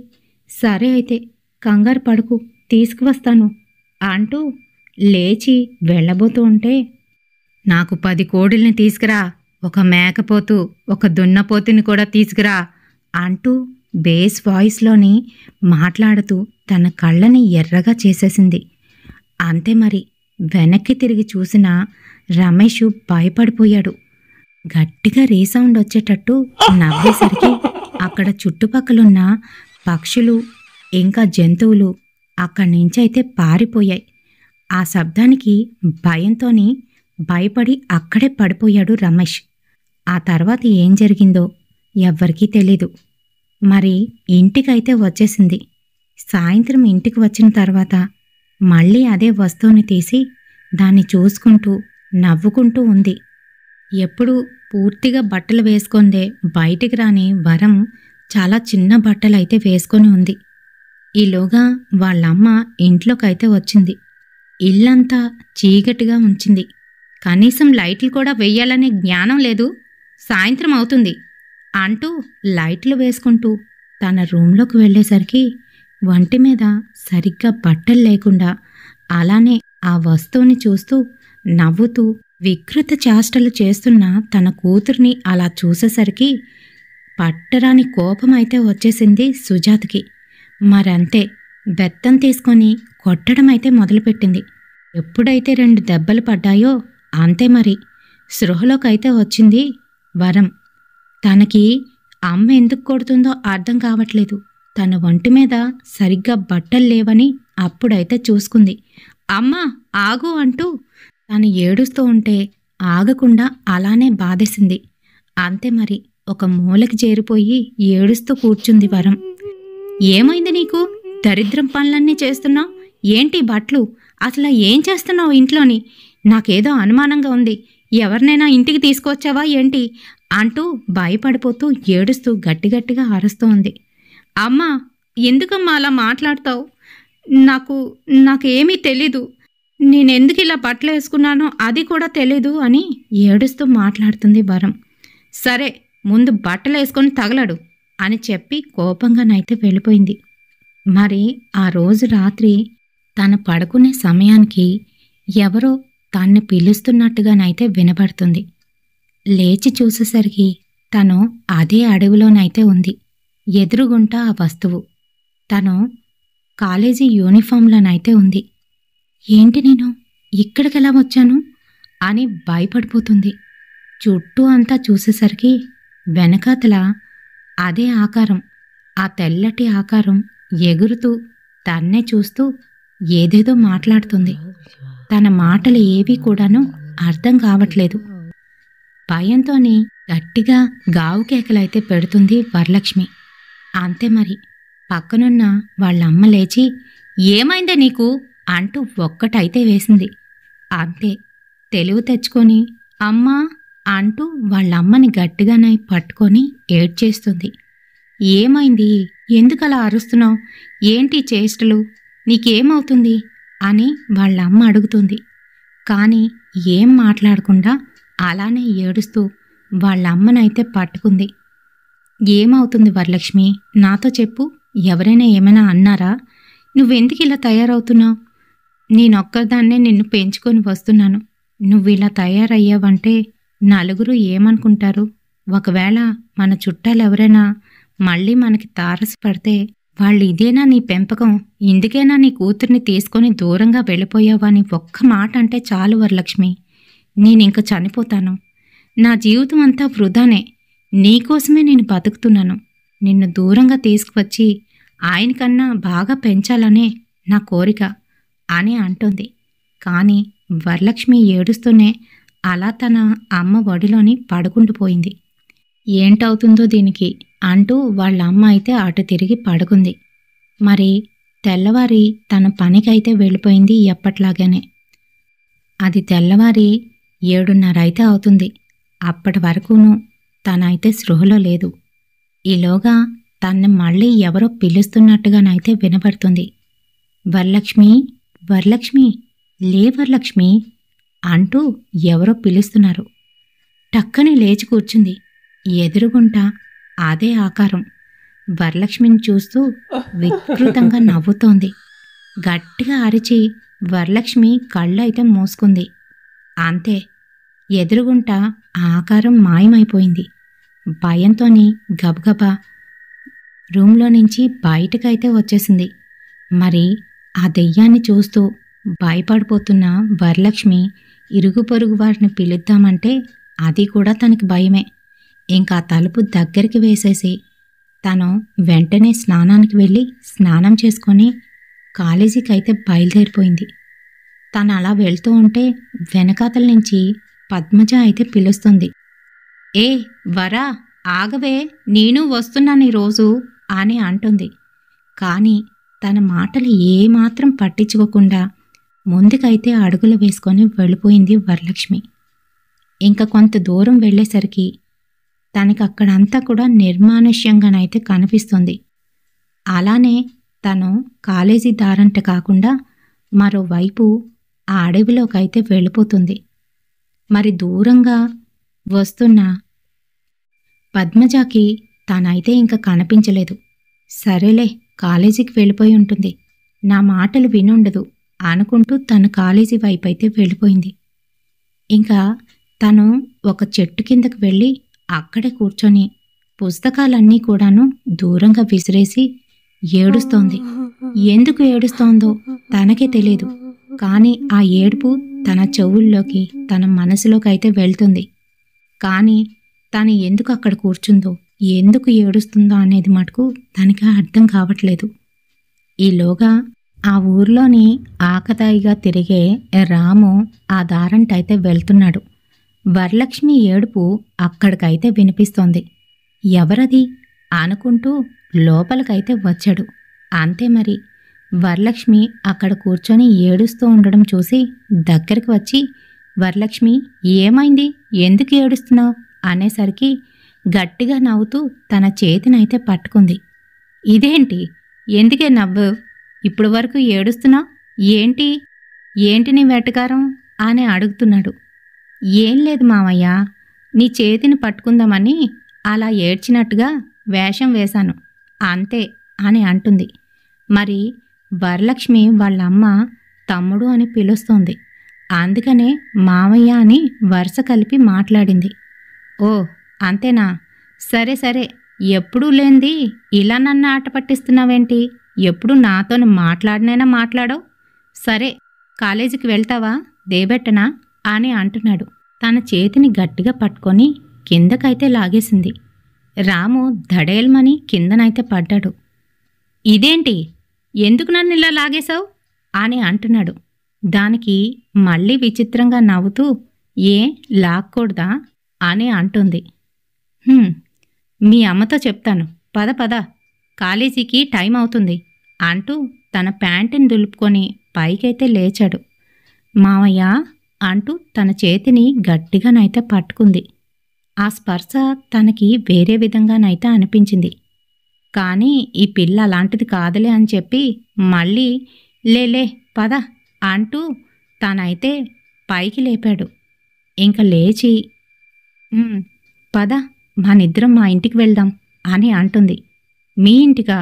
Speaker 1: సరే అయితే కంగారు పడకు, తీసుకువస్తాను అంటూ లేచి వెళ్ళబోతూ ఉంటే, నాకు 10 కోడిల్ని తీసుకురా, ఒక మేకపోతు, ఒక దున్నపోతుని కూడా తీసుకురా అంటూ బేస్ వాయిస్లోని మాట్లాడుతూ తన కళ్ళని ఎర్రగా చేసేసింది. అంతే మరి. వెనక్కి తిరిగి చూసిన రమేషు భయపడిపోయాడు. గట్టిగా రీసౌండ్ వచ్చేటట్టు నవ్వేసరికి అక్కడ చుట్టుపక్కలున్న పక్షులు ఇంకా జంతువులు అక్కడి నుంచైతే పారిపోయాయి. ఆ శబ్దానికి భయంతోని భయపడి అక్కడే పడిపోయాడు రమేష్. ఆ తర్వాత ఏం జరిగిందో ఎవ్వరికీ తెలీదు. మరి ఇంటికైతే వచ్చేసింది. సాయంత్రం ఇంటికి వచ్చిన తర్వాత మళ్ళీ అదే వస్తువుని తీసి దాన్ని చూసుకుంటూ నవ్వుకుంటూ ఉంది. ఎప్పుడూ పూర్తిగా బట్టలు వేసుకొందే బయటికి రాని వరం చాలా చిన్న బట్టలైతే వేసుకొని ఉంది. ఈలోగా వాళ్ళమ్మ ఇంట్లోకైతే వచ్చింది. ఇల్లంతా చీకటిగా ఉంచింది. కనీసం లైట్లు కూడా వెయ్యాలనే జ్ఞానం లేదు, సాయంత్రం అవుతుంది అంటూ లైట్లు వేసుకుంటూ తన రూంలోకి వెళ్ళేసరికి వంటి మీద సరిగ్గా బట్టలు లేకుండా అలానే ఆ వస్తువుని చూస్తూ నవ్వుతూ వికృత చేష్టలు చేస్తున్న తన కూతుర్ని అలా చూసేసరికి పట్టరాని కోపమైతే వచ్చేసింది సుజాతకి. మరంతే, బెత్తం తీసుకొని కొట్టడమైతే మొదలుపెట్టింది. ఎప్పుడైతే 2 దెబ్బలు పడ్డాయో అంతే మరి. స్పృహలోకైతే వచ్చింది వరం. తనకి అమ్మ ఎందుకు కొడుతుందో అర్థం కావట్లేదు. తన ఒంటి మీద సరిగ్గా బట్టలు లేవని అప్పుడైతే చూసుకుంది. అమ్మా ఆగు అంటూ తను ఏడుస్తూ ఉంటే ఆగకుండా అలానే బాధేసింది. అంతే మరి. ఒక మూలకి చేరిపోయి ఏడుస్తూ కూర్చుంది వరం. ఏమైంది నీకు? దరిద్రం పనులన్నీ చేస్తున్నావు ఏంటి? బట్టలు అసలు ఏం చేస్తున్నావు ఇంట్లోని? నాకేదో అనుమానంగా ఉంది. ఎవరినైనా ఇంటికి తీసుకొచ్చావా ఏంటి అంటూ భయపడిపోతూ ఏడుస్తూ గట్టిగట్టిగా అరుస్తూ ఉంది. అమ్మా ఎందుకమ్మా అలా మాట్లాడతావు? నాకేమీ తెలీదు. నేనెందుకు ఇలా బట్టలు వేసుకున్నానో అది కూడా తెలీదు అని ఏడుస్తూ మాట్లాడుతుంది వరం. సరే ముందు బట్టలు వేసుకొని తగలడు అని చెప్పి కోపంగానైతే వెళ్ళిపోయింది. మరి ఆ రోజు రాత్రి తను పడుకునే సమయానికి ఎవరో తన్ని పిలుస్తున్నట్టుగానైతే వినపడుతుంది. లేచి చూసేసరికి తను అదే అడవిలోనైతే ఉంది. ఎదురుగుంట ఆ వస్తువు. తను కాలేజీ యూనిఫామ్లోనైతే ఉంది. ఏంటి నేను ఇక్కడికెలా వచ్చాను అని భయపడిపోతుంది. చుట్టూ అంతా చూసేసరికి వెనకాతల అదే ఆకారం, ఆ తెల్లటి ఆకారం ఎగురుతూ తన్నే చూస్తూ ఏదేదో మాట్లాడుతుంది. తన మాటలు ఏవీ కూడాను అర్థం కావట్లేదు. భయంతోని గట్టిగా గావు కేకలైతే పెడుతుంది వరలక్ష్మి. అంతే మరి. పక్కనున్న వాళ్ళమ్మ లేచి ఏమైందే నీకు అంటూ ఒక్కటైతే వేసింది. అంతే. తెలివి తెచ్చుకొని అమ్మా అంటూ వాళ్ళమ్మని గట్టిగానే పట్టుకొని ఏడ్చేస్తుంది. ఏమైంది? ఎందుకలా అరుస్తున్నావు? ఏంటి చేష్టలు? నీకేమవుతుంది అని వాళ్ళమ్మ అడుగుతుంది. కానీ ఏం మాట్లాడకుండా అలానే ఏడుస్తూ వాళ్ళమ్మనైతే పట్టుకుంది. ఏమవుతుంది వరలక్ష్మి? నాతో చెప్పు. ఎవరైనా ఏమైనా అన్నారా? నువ్వెందుకు ఇలా తయారవుతున్నావు? నేనొక్కదాన్నే నిన్ను పెంచుకొని వస్తున్నాను. నువ్విలా తయారయ్యావంటే నలుగురు ఏమనుకుంటారు? ఒకవేళ మన చుట్టాలెవరైనా మళ్ళీ మనకి తారసపడితే వాళ్ళు ఇదేనా నీ పెంపకం? ఇందుకేనా నీ కూతుర్ని తీసుకొని దూరంగా వెళ్ళిపోయావని ఒక్క మాట అంటే చాలు వరలక్ష్మి. నేనింక చనిపోతాను. నా జీవితం అంతా వృధానే. నీకోసమే నేను బతుకుతున్నాను. నిన్ను దూరంగా తీసుకువచ్చి ఆయనకన్నా బాగా పెంచాలనే నా కోరిక అని అంటుంది. కానీ వరలక్ష్మి ఏడుస్తూనే అలా తన అమ్మ ఒడిలోని పడుకుండిపోయింది. ఏంటవుతుందో దీనికి అంటూ వాళ్ళ అమ్మ అయితే అటు తిరిగి పడుకుంది. మరి తెల్లవారి తన పనికైతే వెళ్ళిపోయింది ఎప్పట్లాగానే. అది తెల్లవారి 7:30 అయితే అవుతుంది. అప్పటి వరకును తనైతే స్పృహలో లేదు. ఈలోగా తన్ని మళ్ళీ ఎవరో పిలుస్తున్నట్టుగానైతే వినపడుతుంది. వరలక్ష్మి, వరలక్ష్మి, లే వరలక్ష్మి అంటూ ఎవరో పిలుస్తున్నారు. టక్కని లేచి కూర్చుంది. ఎదురుగుంటా అదే ఆకారం వరలక్ష్మిని చూస్తూ వికృతంగా నవ్వుతోంది. గట్టిగా అరిచి వరలక్ష్మి కళ్ళైతే మూసుకుంది. అంతే, ఎదురుగుంటా ఆకారం మాయమైపోయింది. భయంతోని గబగబా రూంలో నుంచి బయటకైతే వచ్చేసింది. మరి ఆ దెయ్యాన్ని చూస్తూ భయపడిపోతున్న వరలక్ష్మి ఇరుగు పొరుగు వారిని పిలుద్దామంటే అది కూడా తనకి భయమే. ఇంకా తలుపు దగ్గరికి వేసేసి తను వెంటనే స్నానానికి వెళ్ళి స్నానం చేసుకొని కాలేజీకి అయితే బయలుదేరిపోయింది. తను అలా వెళ్తూ ఉంటే వెనకాతల నుంచి పద్మజ అయితే పిలుస్తుంది. ఏ వరా, ఆగవే, నేను వస్తున్నాను ఈరోజు అని అంటుంది. కానీ తన మాటలు ఏమాత్రం పట్టించుకోకుండా ముందుకైతే అడుగులు వేసుకొని వెళ్ళిపోయింది వరలక్ష్మి. ఇంకా కొంత దూరం వెళ్ళేసరికి తనకక్కడంతా కూడా నిర్మానుష్యంగానైతే కనిపిస్తుంది. అలానే తను కాలేజీ దారంట కాకుండా మరోవైపు ఆ అడవిలోకైతే వెళ్ళిపోతుంది. మరి దూరంగా వస్తున్న పద్మజకి తనైతే ఇంకా కనిపించలేదు. సరేలే, కాలేజీకి వెళ్ళిపోయి ఉంటుంది, నా మాటలు వినుండదు అనుకుంటూ తను కాలేజీ వైపు అయితే వెళ్ళిపోయింది. ఇంకా తను ఒక చెట్టు కిందకు వెళ్ళి అక్కడే కూర్చొని పుస్తకాలన్నీ కూడాను దూరంగా విసిరేసి ఏడుస్తోంది. ఎందుకు ఏడుస్తోందో తనకే తెలియదు. కానీ ఆ ఏడుపు తన చెవుల్లోకి, తన మనసులోకి అయితే వెళ్తుంది. కానీ తను ఎందుకు అక్కడ కూర్చుందో, ఎందుకు ఏడుస్తుందో అనేది మటుకు తనకి అర్థం కావట్లేదు. ఈలోగా ఆ ఊర్లోని ఆకతాయిగా తిరిగే రాము ఆ దారంటైతే వెళ్తున్నాడు. వరలక్ష్మి ఏడుపు అక్కడికైతే వినిపిస్తోంది. ఎవరది అనుకుంటూ లోపలికైతే వచ్చాడు. అంతే మరి, వరలక్ష్మి అక్కడ కూర్చొని ఏడుస్తూ ఉండడం చూసి దగ్గరికి వచ్చి, వరలక్ష్మి ఏమైంది, ఎందుకు ఏడుస్తున్నావు అనేసరికి గట్టిగా నవ్వుతూ తన చేతినైతే పట్టుకుంది. ఇదేంటి, ఎందుకే నవ్వు, ఇప్పుడు వరకు ఏడుస్తున్నావు, ఏంటి ఏంటి నీ వెటకారం అని అడుగుతున్నాడు. ఏం లేదు మామయ్య, నీ చేతిని పట్టుకుందామని అలా ఏడ్చినట్టుగా వేషం వేశాను అంతే అని అంటుంది. మరి వరలక్ష్మి వాళ్ళమ్మ తమ్ముడు అని పిలుస్తోంది. అందుకనే మామయ్య అని వరుస కలిపి మాట్లాడింది. ఓ అంతేనా, సరే సరే, ఎప్పుడూ లేంది ఇలా నన్ను ఆట పట్టిస్తున్నావేంటి, ఎప్పుడు నాతోని మాట్లాడినైనా మాట్లాడవు, సరే కాలేజీకి వెళ్తావా, దేబెట్టనా అని అంటున్నాడు. తన చేతిని గట్టిగా పట్టుకొని కిందకైతే లాగేసింది. రాము ధడేల్మని కిందనైతే పడ్డాడు. ఇదేంటి, ఎందుకు నన్ను ఇలా లాగేశావు అని అంటున్నాడు. దానికి మళ్ళీ విచిత్రంగా నవ్వుతూ, ఏ లాక్కూడదా అని అంటుంది. మీ అమ్మతో చెప్తాను, పద పద, కాలేజీకి టైం అవుతుంది అంటూ తన ప్యాంటుని దులుపుకొని పైకైతే లేచాడు. మామయ్య అంటూ తన చేతిని గట్టిగానైతే పట్టుకుంది. ఆ స్పర్శ తనకి వేరే విధంగానైతే అనిపించింది. కానీ ఈ పిల్ల అలాంటిది కాదులే అని చెప్పి మళ్ళీ లేలే పద అంటూ తనైతే పైకి లేపాడు. ఇంక లేచి పద మనిద్దరం మా ఇంటికి వెళ్దాం అని అంటుంది. మీ ఇంటికా,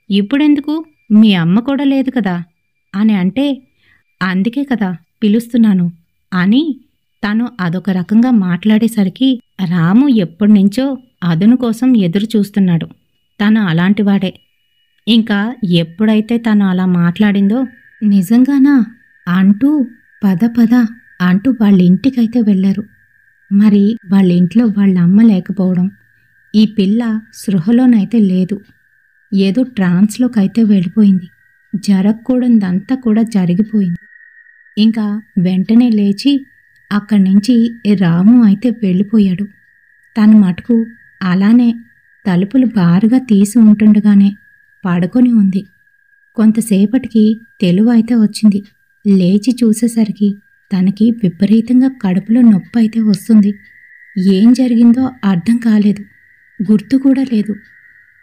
Speaker 1: ఇప్పుడెందుకు, మీ అమ్మ కూడా లేదు కదా అని అంటే, అందుకే కదా పిలుస్తున్నాను అని తను అదొక రకంగా మాట్లాడేసరికి రాము ఎప్పటినుంచో అదును కోసం ఎదురు చూస్తున్నాడు. తను అలాంటివాడే. ఇంకా ఎప్పుడైతే తను అలా మాట్లాడిందో, నిజంగానా అంటూ పద పద అంటూ వాళ్ళ ఇంటికైతే వెళ్ళారు. మరి వాళ్ళ ఇంట్లో వాళ్ళ అమ్మ లేకపోవడం, ఈ పిల్ల సృహలోనైతే లేదు, ఏదో ట్రాన్స్లోకైతే వెళ్ళిపోయింది. జరగకూడదంతా కూడా జరిగిపోయింది. ఇంకా వెంటనే లేచి అక్కడి నుంచి రాము అయితే వెళ్ళిపోయాడు. తన మటుకు అలానే తలుపులు బారుగా తీసి ఉంటుండగానే పడుకొని ఉంది. కొంతసేపటికి తెలివి అయితే వచ్చింది. లేచి చూసేసరికి తనకి విపరీతంగా కడుపులో నొప్పి అయితే వస్తుంది. ఏం జరిగిందో అర్థం కాలేదు, గుర్తు కూడా లేదు.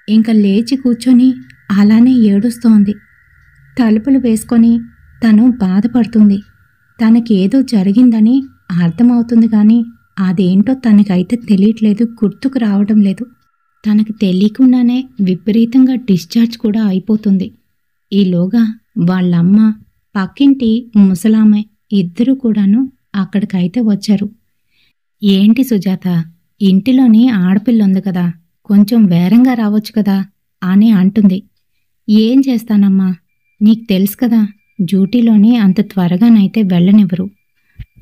Speaker 1: ఇంక లేచి కూర్చొని అలానే ఏడుస్తోంది. తలుపులు వేసుకొని తను బాధపడుతుంది. తనకేదో జరిగిందని అర్థమవుతుంది కానీ అదేంటో తనకైతే తెలియట్లేదు, గుర్తుకు రావడం లేదు. తనకు తెలియకుండానే విపరీతంగా డిశ్చార్జ్ కూడా అయిపోతుంది. ఈలోగా వాళ్ళమ్మ, పక్కింటి ముసలామె ఇద్దరూ కూడాను అక్కడికైతే వచ్చారు. ఏంటి సుజాత, ఇంటిలోని ఆడపిల్ల ఉంది కదా, కొంచెం వేరంగా రావచ్చు కదా అని అంటుంది. ఏం చేస్తానమ్మా, నీకు తెలుసు కదా, డ్యూటీలోని అంత త్వరగానైతే వెళ్ళనివ్వరు.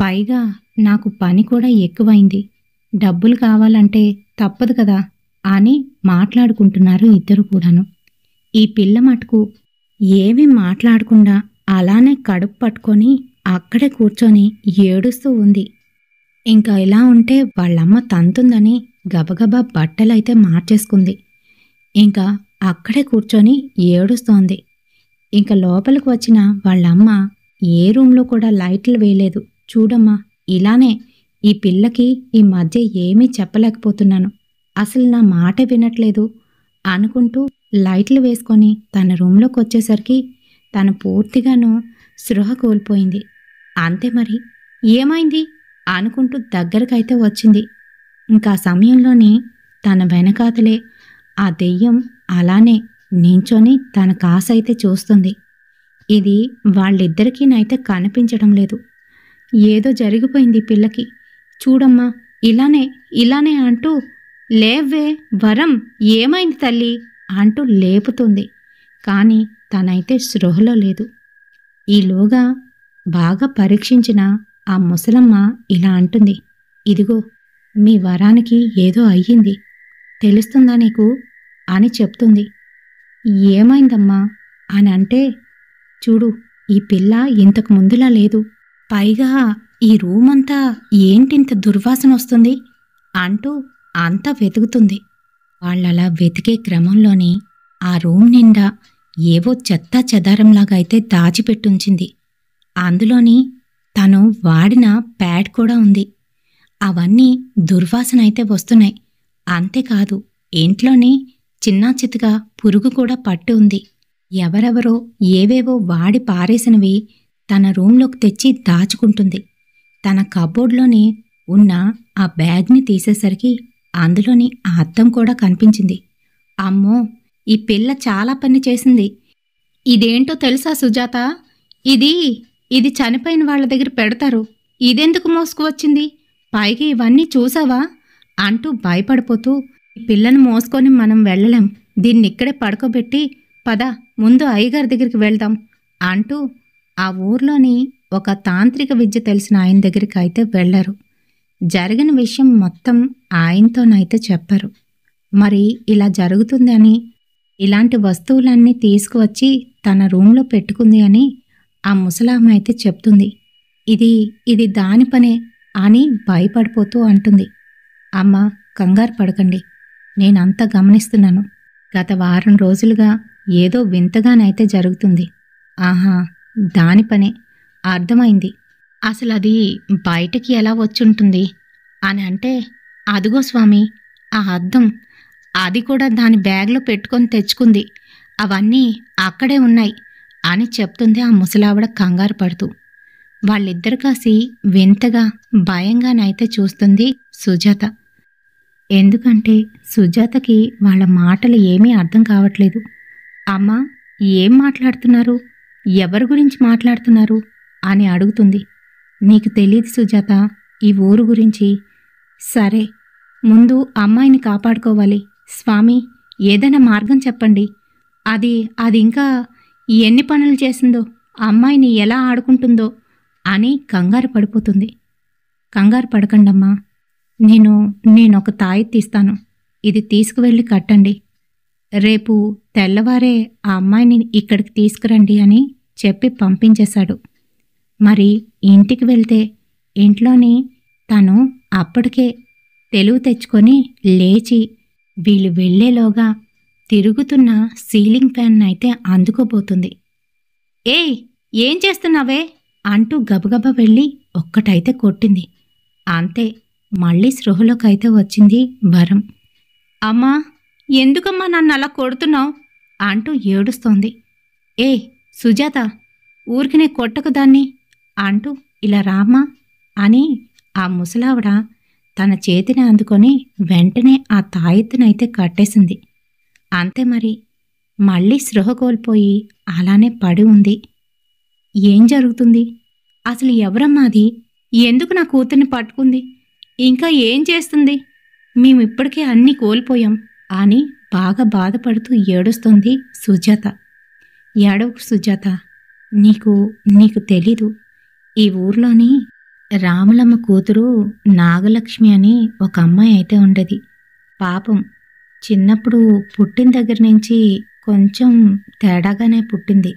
Speaker 1: పైగా నాకు పని కూడా ఎక్కువైంది. డబ్బులు కావాలంటే తప్పదు కదా అని మాట్లాడుకుంటున్నారు ఇద్దరు కూడాను. ఈ పిల్ల మటుకు ఏమీ మాట్లాడకుండా అలానే కడుపు పట్టుకొని అక్కడే కూర్చొని ఏడుస్తూ ఉంది. ఇంకా ఇలా ఉంటే వాళ్ళమ్మ తంతుందని గబగబా బట్టలైతే మార్చేసుకుంది. ఇంకా అక్కడే కూర్చొని ఏడుస్తోంది. ఇంకా లోపలికి వచ్చిన వాళ్ళమ్మ ఏ రూంలో కూడా లైట్లు వేయలేదు. చూడమ్మా, ఇలానే ఈ పిల్లకి ఈ మధ్య ఏమీ చెప్పలేకపోతున్నాను, అసలు నా మాట వినట్లేదు అనుకుంటూ లైట్లు వేసుకొని తన రూంలోకి వచ్చేసరికి తను పూర్తిగాను స్పృహ కోల్పోయింది. అంతే మరి, ఏమైంది అనుకుంటూ దగ్గరకైతే వచ్చింది. ఇంకా సమయంలోని తన వెనకాతలే ఆ దెయ్యం అలానే నించొని తన కాసైతే చూస్తుంది. ఇది వాళ్ళిద్దరికీనైతే కనిపించడం లేదు. ఏదో జరిగిపోయింది పిల్లకి. చూడమ్మా, ఇలానే ఇలానే అంటూ, లేవే వరం, ఏమైంది తల్లి అంటూ లేపుతుంది. కానీ తనైతే స్పృహలో లేదు. ఈలోగా బాగా పరీక్షించిన ఆ ముసలమ్మ ఇలా అంటుంది, ఇదిగో మీ వరానికి ఏదో అయ్యింది, తెలుస్తుందా నీకు అని చెప్తుంది. ఏమైందమ్మా అని అంటే, చూడు, ఈ పిల్ల ఇంతకు ముందులా లేదు. పైగా ఈ రూమంతా ఏంటింత దుర్వాసన వస్తుంది అంటూ అంతా వెతుకుతుంది. వాళ్ళలా వెతికే క్రమంలోని ఆ రూమ్ నిండా ఏవో చెత్తా చెదారంలాగా అయితే దాచిపెట్టుంచింది. అందులోని తను వాడిన ప్యాడ్ కూడా ఉంది. అవన్నీ దుర్వాసన అయితే వస్తున్నాయి. అంతేకాదు, ఇంట్లోని చిన్నా చితగా పురుగు కూడా పట్టి ఉంది. ఎవరెవరో ఏవేవో వాడి పారేసినవి తన రూంలోకి తెచ్చి దాచుకుంటుంది. తన కబోర్డ్లోని ఉన్న ఆ బ్యాగ్ని తీసేసరికి అందులోని ఆ అద్దం కూడా కనిపించింది. అమ్మో, ఈ పిల్ల చాలా పని చేసింది. ఇదేంటో తెలుసా సుజాత, ఇది చనిపోయిన వాళ్ళ దగ్గర పెడతారు, ఇదెందుకు మోసుకువచ్చింది, పైగా ఇవన్నీ చూసావా అంటూ భయపడిపోతూ, ఈ పిల్లను మోసుకొని మనం వెళ్ళలేం, దీన్నిక్కడే పడుకోబెట్టి పద ముందు అయ్యగారి దగ్గరికి వెళ్దాం అంటూ ఆ ఊర్లోని ఒక తాంత్రిక విద్య తెలిసిన ఆయన దగ్గరికి అయితే వెళ్లారు. జరిగిన విషయం మొత్తం ఆయనతోనైతే చెప్పారు. మరి ఇలా జరుగుతుంది అని, ఇలాంటి వస్తువులన్నీ తీసుకువచ్చి తన రూంలో పెట్టుకుంది అని ఆ ముసలామె అయితే చెప్తుంది. ఇది దాని పనే అని భయపడిపోతూ అంటుంది. అమ్మ, కంగారు పడకండి, నేనంతా గమనిస్తున్నాను. గత వారం రోజులుగా ఏదో వింతగానైతే జరుగుతుంది. ఆహా, దాని పనే, అర్థమైంది. అసలు అది బయటకి ఎలా వచ్చుంటుంది అని అంటే, అదిగో స్వామి, ఆ అద్దం, అది కూడా దాని బ్యాగ్లో పెట్టుకొని తెచ్చుకుంది, అవన్నీ అక్కడే ఉన్నాయి అని చెప్తుంది ఆ ముసలావిడ కంగారు పడుతూ. వాళ్ళిద్దరు కాసి వింతగా భయంగానైతే చూస్తుంది సుజాత. ఎందుకంటే సుజాతకి వాళ్ళ మాటలు ఏమీ అర్థం కావట్లేదు. అమ్మా, ఏం మాట్లాడుతున్నారు, ఎవరి గురించి మాట్లాడుతున్నారు అని అడుగుతుంది. నీకు తెలియదు సుజాత ఈ ఊరు గురించి. సరే, ముందు అమ్మాయిని కాపాడుకోవాలి. స్వామి, ఏదైనా మార్గం చెప్పండి. అది ఇంకా ఎన్ని పనులు చేసిందో, అమ్మాయిని ఎలా ఆడుకుంటుందో అని కంగారు పడిపోతుంది. కంగారు పడకండమ్మా, నేనొక తాయెత్తు తీస్తాను, ఇది తీసుకువెళ్ళి కట్టండి. రేపు తెల్లవారే ఆ అమ్మాయిని ఇక్కడికి తీసుకురండి అని చెప్పి పంపించేశాడు. మరి ఇంటికి వెళ్తే ఇంట్లోని తను అప్పటికే తెలివి తెచ్చుకొని లేచి వీళ్ళు వెళ్లేలోగా తిరుగుతున్న సీలింగ్ ఫ్యాన్ అయితే అందుకోబోతుంది. ఏయ్, ఏం చేస్తున్నావే అంటూ గబగబా వెళ్ళి ఒక్కటైతే కొట్టింది. అంతే, మళ్ళీ స్పృహలోకైతే వచ్చింది వరం. అమ్మా, ఎందుకమ్మా నన్ను అలా కొడుతున్నావు అంటూ ఏడుస్తోంది. ఏ సుజాత, ఊరికినే కొట్టకు దాన్ని అంటూ ఇలా రామ్మా అని ఆ ముసలావిడ తన చేతిని అందుకొని వెంటనే ఆ తాయెత్తునైతే కట్టేసింది. అంతే మరి, మళ్ళీ స్పృహ కోల్పోయి అలానే పడి ఉంది. ఏం జరుగుతుంది? అసలు ఎవరమ్మా అది? ఎందుకు నా కూతుర్ని పట్టుకుంది? ఇంకా ఏం చేస్తుంది? మేమిప్పటికే అన్నీ కోల్పోయాం అని బాగా బాధపడుతూ ఏడుస్తోంది సుజాత. ఏడవకు సుజాత, నీకు తెలీదు. ఈ ఊర్లోని రాములమ్మ కూతురు నాగలక్ష్మి అని ఒక అమ్మాయి అయితే ఉండేది. పాపం చిన్నప్పుడు పుట్టిన దగ్గర నుంచి కొంచెం తేడాగానే పుట్టింది.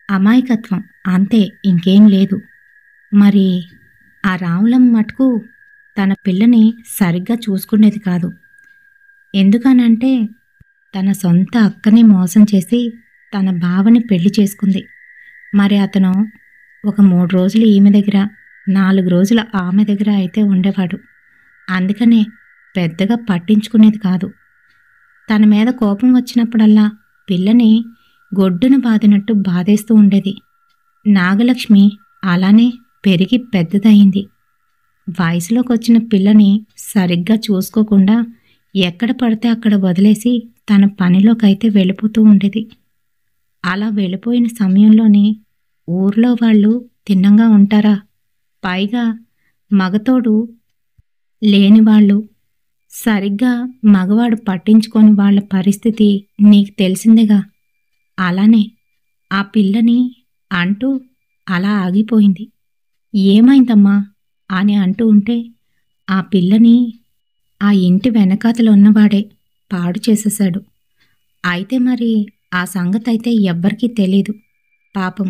Speaker 1: అమాయకత్వం అంతే, ఇంకేం లేదు. మరి ఆ రాములమ్మ మటుకు తన పిల్లని సరిగ్గా చూసుకునేది కాదు. ఎందుకనంటే తన సొంత అక్కని మోసం చేసి తన బావని పెళ్లి చేసుకుంది. మరి అతను ఒక 3 రోజులు ఈమె దగ్గర, 4 రోజులు ఆమె దగ్గర అయితే ఉండేవాడు. అందుకనే పెద్దగా పట్టించుకునేది కాదు. తన మీద కోపం వచ్చినప్పుడల్లా పిల్లని గొడ్డున బాదినట్టు బాధేస్తూ ఉండేది. నాగలక్ష్మి అలానే పెరిగి పెద్దదయింది. వయసులోకి వచ్చిన పిల్లని సరిగ్గా చూసుకోకుండా ఎక్కడ పడితే అక్కడ వదిలేసి తన పనిలోకైతే వెళ్ళిపోతూ ఉండేది. అలా వెళ్ళిపోయిన సమయంలోనే ఊర్లో వాళ్ళు తిన్నంగా ఉంటారా? పైగా మగతోడు లేనివాళ్ళు, సరిగ్గా మగవాడు పట్టించుకొని వాళ్ళ పరిస్థితి నీకు తెలిసిందేగా. అలానే ఆ పిల్లని అంటూ అలా ఆగిపోయింది. ఏమైందమ్మా అని అంటూ ఉంటే ఆ పిల్లని ఆ ఇంటి వెనకాతలు ఉన్నవాడే పాడు చేసేశాడు. అయితే మరి ఆ సంగతైతే ఎవ్వరికీ తెలీదు. పాపం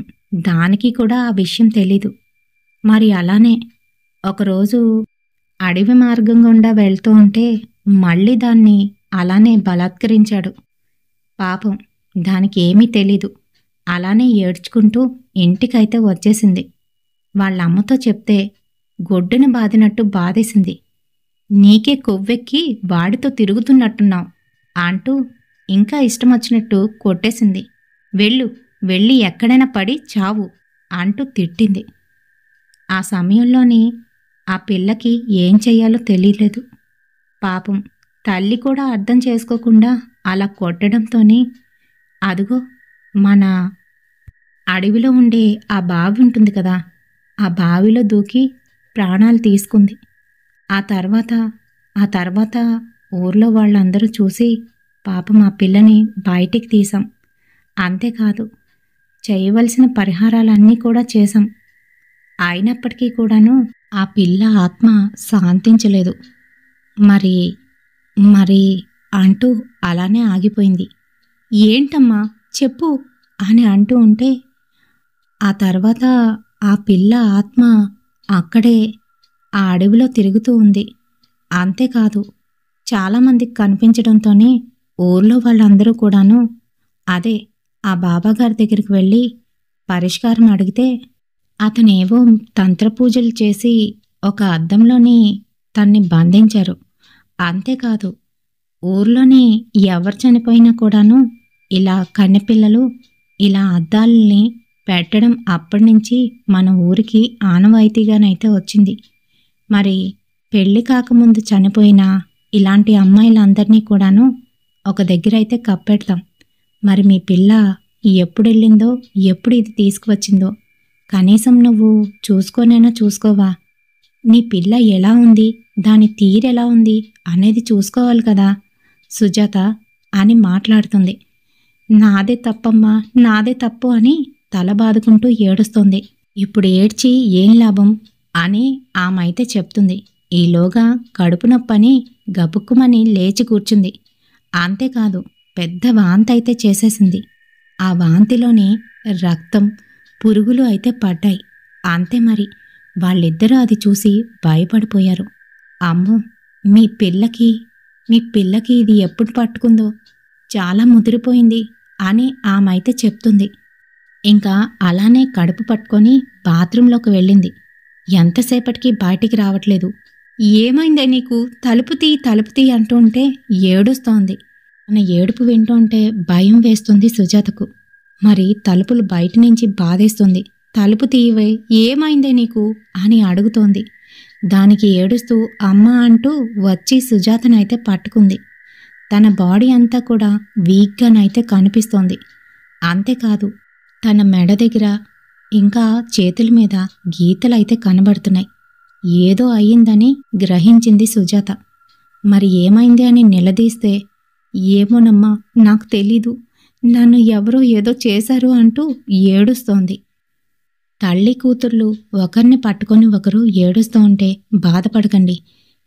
Speaker 1: దానికి కూడా ఆ విషయం తెలీదు. మరి అలానే ఒకరోజు అడవి మార్గం గుండా వెళ్తూ ఉంటే మళ్ళీ దాన్ని అలానే బలాత్కరించాడు. పాపం దానికి ఏమీ తెలీదు. అలానే ఏడ్చుకుంటూ ఇంటికైతే వచ్చేసింది. వాళ్ళమ్మతో చెప్తే గొడ్డున బాదినట్టు బాధేసింది. నీకే కొవ్వెక్కి వాడితో తిరుగుతున్నట్టున్నావు అంటూ ఇంకా ఇష్టమొచ్చినట్టు కొట్టేసింది. వెళ్ళి ఎక్కడైనా పడి చావు అంటూ తిట్టింది. ఆ సమయంలోని ఆ పిల్లకి ఏం చెయ్యాలో తెలియలేదు. పాపం తల్లి కూడా అర్థం చేసుకోకుండా అలా కొట్టడంతోనే అదుగో మన అడవిలో ఉండే ఆ బావి ఉంటుంది కదా, ఆ బావిలో దూకి ప్రాణాలు తీసుకుంది. ఆ తర్వాత ఊర్లో వాళ్ళందరూ చూసి పాపం ఆ పిల్లని బయటికి తీసాం. అంతేకాదు, చేయవలసిన పరిహారాలన్నీ కూడా చేశాం. అయినప్పటికీ కూడాను ఆ పిల్ల ఆత్మ శాంతించలేదు. మరి మరి అంటూ అలానే ఆగిపోయింది. ఏంటమ్మా చెప్పు అని అంటూ ఉంటే ఆ తర్వాత ఆ పిల్ల ఆత్మ అక్కడే ఆ అడవిలో తిరుగుతూ ఉంది. అంతేకాదు, చాలామందికి కనిపించడంతోనే ఊర్లో వాళ్ళందరూ కూడాను అదే ఆ బాబాగారి దగ్గరికి వెళ్ళి పరిష్కారం అడిగితే అతనేవో తంత్రపూజలు చేసి ఒక అద్దంలోని తన్ని బంధించారు. అంతేకాదు, ఊర్లోని ఎవరు చనిపోయినా కూడాను ఇలా కన్నెపిల్లలు ఇలా అద్దాలని పెట్టడం అప్పటినుంచి మన ఊరికి ఆనవాయితీగానైతే వచ్చింది. మరి పెళ్లి కాకముందు చనిపోయిన ఇలాంటి అమ్మాయిలందరినీ కూడాను ఒక దగ్గరైతే కప్పెడతాం. మరి మీ పిల్ల ఎప్పుడెళ్ళిందో, ఎప్పుడు ఇది తీసుకువచ్చిందో కనీసం నువ్వు చూసుకోనైనా చూసుకోవా? నీ పిల్ల ఎలా ఉంది, దాని తీరెలా ఉంది అనేది చూసుకోవాలి కదా సుజాత అని మాట్లాడుతుంది. నాదే తప్పమ్మా, నాదే తప్పు అని తల బాదుకుంటూ ఏడుస్తోంది. ఇప్పుడు ఏడ్చి ఏం లాభం అని ఆమె అయితే చెప్తుంది. ఈలోగా కడుపు నొప్పని గబుక్కుమని లేచి కూర్చుంది. అంతేకాదు, పెద్ద వాంతి అయితే చేసేసింది. ఆ వాంతిలోని రక్తం, పురుగులు అయితే పడ్డాయి. అంతే మరి, వాళ్ళిద్దరూ అది చూసి భయపడిపోయారు. అమ్మో, మీ పిల్లకి ఇది ఎప్పుడు పట్టుకుందో, చాలా ముదిరిపోయింది అని ఆమె అయితే చెప్తుంది. ఇంకా అలానే కడుపు పట్టుకొని బాత్రూంలోకి వెళ్ళింది. ఎంతసేపటికి బయటికి రావట్లేదు. ఏమైందే నీకు, తలుపు తీ అంటూ ఉంటే ఏడుస్తోంది. తన ఏడుపు వింటుంటే భయం వేస్తుంది సుజాతకు. మరి తలుపులు బయట నుంచి బాధేస్తుంది. తలుపు తీయవే, ఏమైందే నీకు అని అడుగుతోంది. దానికి ఏడుస్తూ అమ్మా అంటూ వచ్చి సుజాతనైతే పట్టుకుంది. తన బాడీ అంతా కూడా వీక్గానైతే కనిపిస్తోంది. అంతేకాదు తన మెడ దగ్గర ఇంకా చేతుల మీద గీతలైతే కనబడుతున్నాయి. ఏదో అయ్యిందని గ్రహించింది సుజాత. మరి ఏమైంది అని నిలదీస్తే, ఏమోనమ్మా నాకు తెలీదు, నన్ను ఎవరో ఏదో చేశారు అంటూ ఏడుస్తోంది. తల్లి కూతుర్లు ఒకరిని పట్టుకొని ఒకరు ఏడుస్తూ ఉంటే బాధపడకండి,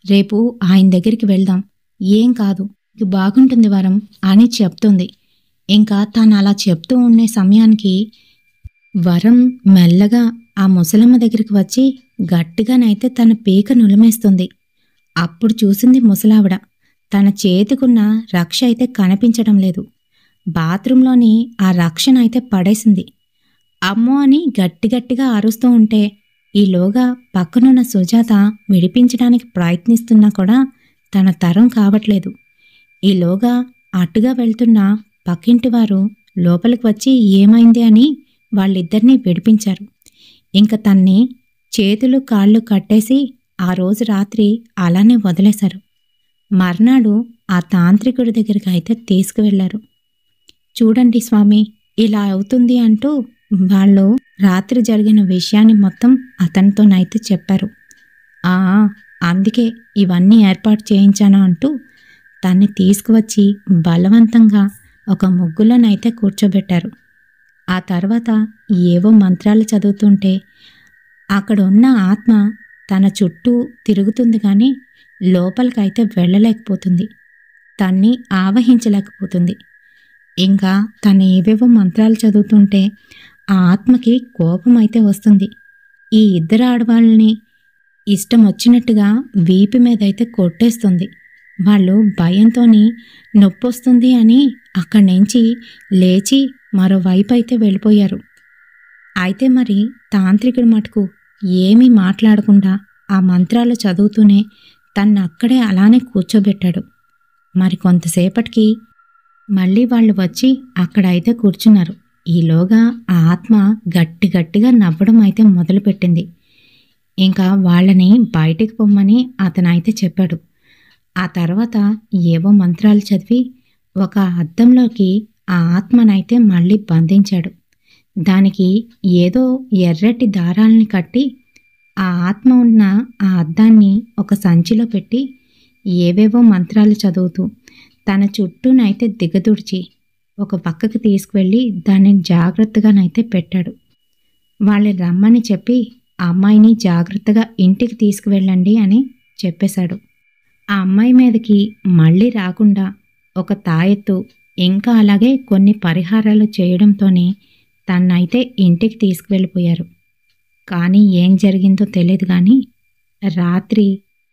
Speaker 1: రేపు ఆయన దగ్గరికి వెళ్దాం, ఏం కాదు, నీకు బాగుంటుంది వరం అని చెప్తుంది. ఇంకా తాను అలా చెప్తూ ఉండే సమయానికి వరం మెల్లగా ఆ ముసలమ్మ దగ్గరికి వచ్చి గట్టిగానైతే తన పీక నులిమేస్తుంది. అప్పుడు చూసింది ముసలావిడ. తన చేతికున్న రక్ష అయితే కనిపించడం లేదు. బాత్రూంలోని ఆ రక్షనైతే పడేసింది. అమ్మో అని గట్టిగట్టిగా అరుస్తూ ఉంటే ఈలోగా పక్కనున్న సుజాత విడిపించడానికి ప్రయత్నిస్తున్నా కూడా తన తరం కావట్లేదు. ఈలోగా అటుగా వెళ్తున్న పక్కింటివారు లోపలికి వచ్చి ఏమైంది అని వాళ్ళిద్దరినీ విడిపించారు. ఇంక తన్ని చేతులు కాళ్ళు కట్టేసి ఆ రోజు రాత్రి అలానే వదిలేశారు. మర్నాడు ఆ తాంత్రికుడి దగ్గరికి అయితే తీసుకువెళ్లారు. చూడండి స్వామి, ఇలా అవుతుంది అంటూ వాళ్ళు రాత్రి జరిగిన విషయాన్ని మొత్తం అతనితోనైతే చెప్పారు. అందుకే ఇవన్నీ ఏర్పాటు చేయించాను అంటూ తన్ని తీసుకువచ్చి బలవంతంగా ఒక ముగ్గులోనైతే కూర్చోబెట్టారు. ఆ తర్వాత ఏవో మంత్రాలు చదువుతుంటే అక్కడ ఉన్న ఆత్మ తన చుట్టూ తిరుగుతుంది కానీ లోపలికైతే వెళ్ళలేకపోతుంది, తన్ని ఆవహించలేకపోతుంది. ఇంకా తను ఏవేవో మంత్రాలు చదువుతుంటే ఆ ఆత్మకి కోపం అయితే వస్తుంది. ఈ ఇద్దరు ఆడవాళ్ళని ఇష్టం వచ్చినట్టుగా వీపు మీదైతే కొట్టేస్తుంది. వాళ్ళు భయంతోని నొప్పొస్తుంది అని అక్కడి నుంచి లేచి మరోవైపు అయితే వెళ్ళిపోయారు. అయితే మరి తాంత్రికుడి మటుకు ఏమీ మాట్లాడకుండా ఆ మంత్రాలు చదువుతూనే తన్ని అక్కడే అలానే కూర్చోబెట్టాడు. మరి కొంతసేపటికి మళ్ళీ వాళ్ళు వచ్చి అక్కడైతే కూర్చున్నారు. ఈలోగా ఆ ఆత్మ గట్టిగా నవ్వడం అయితే మొదలుపెట్టింది. ఇంకా వాళ్ళని బయటికి పొమ్మని అతనైతే చెప్పాడు. ఆ తర్వాత ఏవో మంత్రాలు చదివి ఒక అద్దంలోకి ఆ ఆత్మనైతే మళ్ళీ బంధించాడు. దానికి ఏదో ఎర్రటి దారాల్ని కట్టి ఆ ఆత్మ ఉన్న ఆ అద్దాన్ని ఒక సంచిలో పెట్టి ఏవేవో మంత్రాలు చదువుతూ తన చుట్టూనైతే దిగదుడిచి ఒక పక్కకి తీసుకువెళ్ళి దాన్ని జాగ్రత్తగానైతే పెట్టాడు. వాళ్ళని రమ్మని చెప్పి ఆ అమ్మాయిని జాగ్రత్తగా ఇంటికి తీసుకువెళ్ళండి అని చెప్పేశాడు. ఆ అమ్మాయి మీదకి మళ్ళీ రాకుండా ఒక తాయెత్తు ఇంకా అలాగే కొన్ని పరిహారాలు చేయడంతోనే తన్నైతే ఇంటికి తీసుకువెళ్ళిపోయారు. కానీ ఏం జరిగిందో తెలియదు కానీ రాత్రి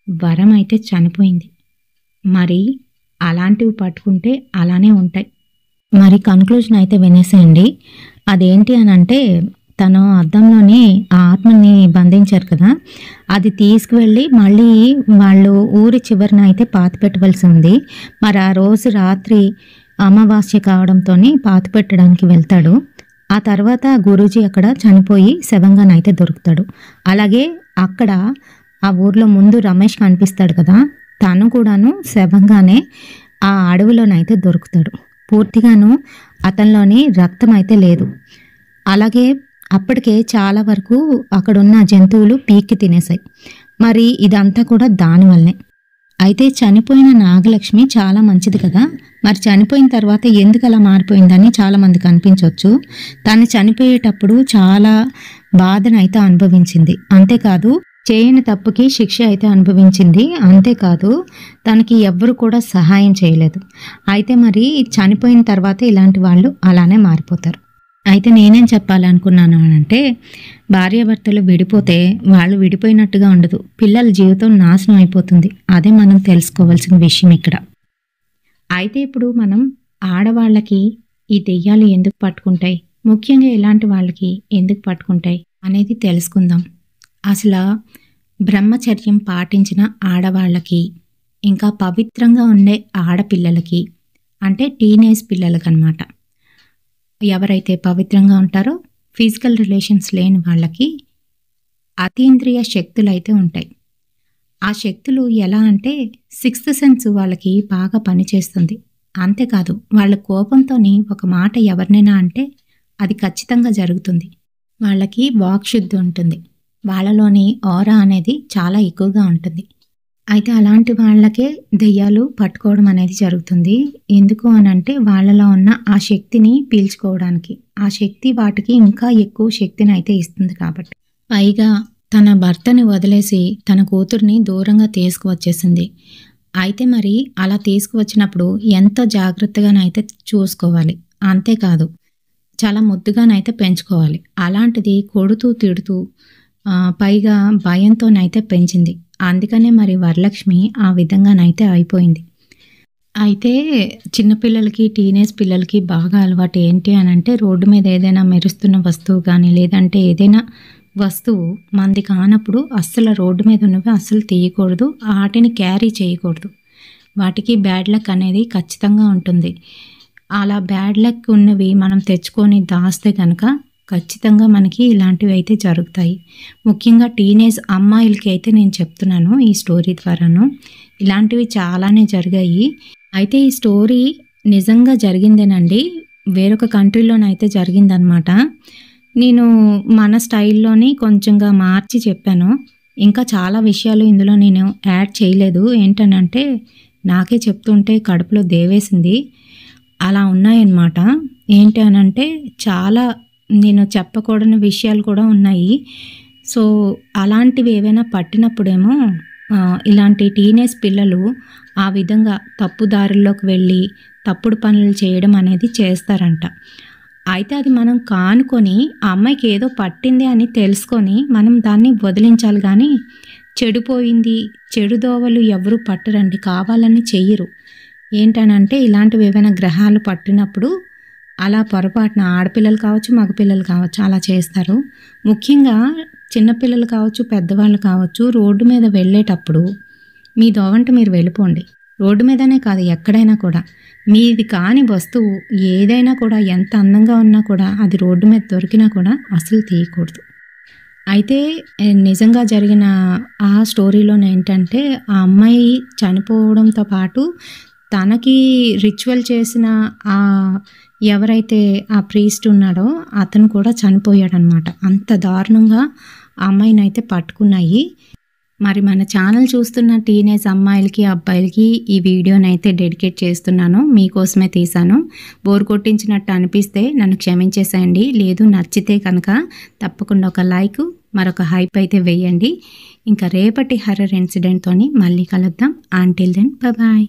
Speaker 1: వరం అయితే చనిపోయింది. మరి అలాంటివి పట్టుకుంటే అలానే ఉంటాయి. మరి కన్క్లూజన్ అయితే వినేసేయండి. అదేంటి అని అంటే, తను అద్దంలోని ఆ ఆత్మని బంధించారు కదా, అది తీసుకువెళ్ళి మళ్ళీ వాళ్ళు ఊరి చివరిన అయితే పాతి పెట్టవలసి ఉంది. మరి ఆ రోజు రాత్రి అమావాస్య కావడంతో పాతి పెట్టడానికి వెళ్తాడు. ఆ తర్వాత గురూజీ అక్కడ చనిపోయి శవంగానైతే దొరుకుతాడు. అలాగే అక్కడ ఆ ఊర్లో ముందు రమేష్ కనిపిస్తాడు కదా, తను కూడాను శవంగానే ఆ అడవిలోనైతే దొరుకుతాడు. పూర్తిగాను అతనిలోని రక్తం అయితే లేదు. అలాగే అప్పటికే చాలా వరకు అక్కడున్న జంతువులు పీక్కి తినేశాయి. మరి ఇదంతా కూడా దానివల్లనే. అయితే చనిపోయిన నాగలక్ష్మి చాలా మంచిది కదా, మరి చనిపోయిన తర్వాత ఎందుకు అలా మారిపోయిందని చాలామందికి అనిపించవచ్చు. తను చనిపోయేటప్పుడు చాలా బాధనైతే అనుభవించింది. అంతేకాదు చేయని తప్పుకి శిక్ష అయితే అనుభవించింది. అంతేకాదు తనకి ఎవ్వరు కూడా సహాయం చేయలేదు. అయితే మరి చనిపోయిన తర్వాత ఇలాంటి వాళ్ళు అలానే మారిపోతారు. అయితే నేనేం చెప్పాలనుకున్నాను అంటే, భార్యాభర్తలు విడిపోతే వాళ్ళు విడిపోయినట్టుగా ఉండదు, పిల్లల జీవితం నాశనం అయిపోతుంది. అదే మనం తెలుసుకోవాల్సిన విషయం ఇక్కడ. అయితే ఇప్పుడు మనం ఆడవాళ్ళకి ఈ దెయ్యాలు ఎందుకు పట్టుకుంటాయి, ముఖ్యంగా ఇలాంటి వాళ్ళకి ఎందుకు పట్టుకుంటాయి అనేది తెలుసుకుందాం. అసలు బ్రహ్మచర్యం పాటించిన ఆడవాళ్ళకి, ఇంకా పవిత్రంగా ఉండే ఆడపిల్లలకి అంటే టీనేజ్ పిల్లలకనమాట. ఎవరైతే పవిత్రంగా ఉంటారో ఫిజికల్ రిలేషన్స్ లేని వాళ్ళకి అతీంద్రియ శక్తులైతే ఉంటాయి. ఆ శక్తులు ఎలా అంటే సిక్స్త్ సెన్స్ వాళ్ళకి బాగా పనిచేస్తుంది. అంతేకాదు వాళ్ళ కోపంతోని ఒక మాట ఎవరినైనా అంటే అది ఖచ్చితంగా జరుగుతుంది. వాళ్ళకి వాక్శుద్ధి ఉంటుంది. వాళ్ళలోని ఆరా అనేది చాలా ఎక్కువగా ఉంటుంది. అయితే అలాంటి వాళ్ళకే దెయ్యాలు పట్టుకోవడం అనేది జరుగుతుంది. ఎందుకు అనంటే వాళ్ళలో ఉన్న ఆ శక్తిని పీల్చుకోవడానికి. ఆ శక్తి వాటికి ఇంకా ఎక్కువ శక్తిని అయితే ఇస్తుంది కాబట్టి. పైగా తన భర్తని వదిలేసి తన కూతుర్ని దూరంగా తీసుకువచ్చేసింది. అయితే మరి అలా తీసుకువచ్చినప్పుడు ఎంతో జాగ్రత్తగానైతే చూసుకోవాలి. అంతేకాదు చాలా ముద్దుగానైతే పెంచుకోవాలి. అలాంటిది కొడుతూ తిడుతూ పైగా భయంతోనైతే పెంచింది. అందుకనే మరి వరలక్ష్మి ఆ విధంగానైతే అయిపోయింది. అయితే చిన్నపిల్లలకి టీనేజ్ పిల్లలకి బాగా అలవాటు ఏంటి అనంటే రోడ్డు మీద ఏదైనా మెరుస్తున్న వస్తువు కానీ లేదంటే ఏదైనా వస్తువు మనది కానప్పుడు అస్సలు రోడ్డు మీద ఉన్నవి అస్సలు తీయకూడదు. వాటిని క్యారీ చేయకూడదు. వాటికి బ్యాడ్ లక్ అనేది ఖచ్చితంగా ఉంటుంది. అలా బ్యాడ్ లక్ ఉన్నవి మనం తెచ్చుకొని దాస్తే కనుక ఖచ్చితంగా మనకి ఇలాంటివి అయితే జరుగుతాయి. ముఖ్యంగా టీనేజ్ అమ్మాయిలకి అయితే నేను చెప్తున్నాను ఈ స్టోరీ ద్వారాను. ఇలాంటివి చాలానే జరిగాయి. అయితే ఈ స్టోరీ నిజంగా జరిగిందేనండి. వేరొక కంట్రీలోనైతే జరిగిందనమాట. నేను మన స్టైల్లోని కొంచెంగా మార్చి చెప్పాను. ఇంకా చాలా విషయాలు ఇందులో నేను యాడ్ చేయలేదు. ఏంటనంటే నాకే చెప్తుంటే కడుపులో దేవేసింది. అలా ఉన్నాయన్నమాట. ఏంటి అనంటే చాలా నేను చెప్పకూడని విషయాలు కూడా ఉన్నాయి. సో అలాంటివి ఏవైనా పట్టినప్పుడేమో ఇలాంటి టీనేజ్ పిల్లలు ఆ విధంగా తప్పు దారుల్లోకి వెళ్ళి తప్పుడు పనులు చేయడం అనేది చేస్తారంట. అయితే అది మనం కానుకొని ఆ అమ్మాయికి ఏదో పట్టింది అని తెలుసుకొని మనం దాన్ని వదిలించాలి. కానీ చెడిపోయింది చెడు దోవలు ఎవరు పట్టరండి, కావాలని చెయ్యరు. ఏంటనంటే ఇలాంటివి ఏవైనా గ్రహాలు పట్టినప్పుడు అలా పొరపాటున ఆడపిల్లలు కావచ్చు మగపిల్లలు కావచ్చు అలా చేస్తారు. ముఖ్యంగా చిన్నపిల్లలు కావచ్చు పెద్దవాళ్ళు కావచ్చు రోడ్డు మీద వెళ్ళేటప్పుడు మీ దోవంట మీరు వెళ్ళిపోండి. రోడ్డు మీదనే కాదు ఎక్కడైనా కూడా మీది కాని వస్తువు ఏదైనా కూడా ఎంత అందంగా ఉన్నా కూడా అది రోడ్డు మీద దొరికినా కూడా అసలు తీయకూడదు. అయితే నిజంగా జరిగిన ఆ స్టోరీలోనే ఏంటంటే ఆ అమ్మాయి చనిపోవడంతో పాటు తనకి రిచువల్ చేసిన ఎవరైతే ఆ ప్రీస్ట్ ఉన్నాడో అతను కూడా చనిపోయాడనమాట. అంత దారుణంగా ఆ అమ్మాయిని అయితే పట్టుకున్నాయి. మరి మన ఛానల్ చూస్తున్న టీనేజ్ అమ్మాయిలకి అబ్బాయిలకి ఈ వీడియోనైతే డెడికేట్ చేస్తున్నాను. మీకోసమే తీశాను. బోర్ కొట్టించినట్టు అనిపిస్తే నన్ను క్షమించేసేయండి. లేదు నచ్చితే కనుక తప్పకుండా ఒక లైక్ మరొక హైప్ అయితే వేయండి. ఇంకా రేపటి హర్రర్ ఇన్సిడెంట్తోని మళ్ళీ కలుద్దాం. Until then bye.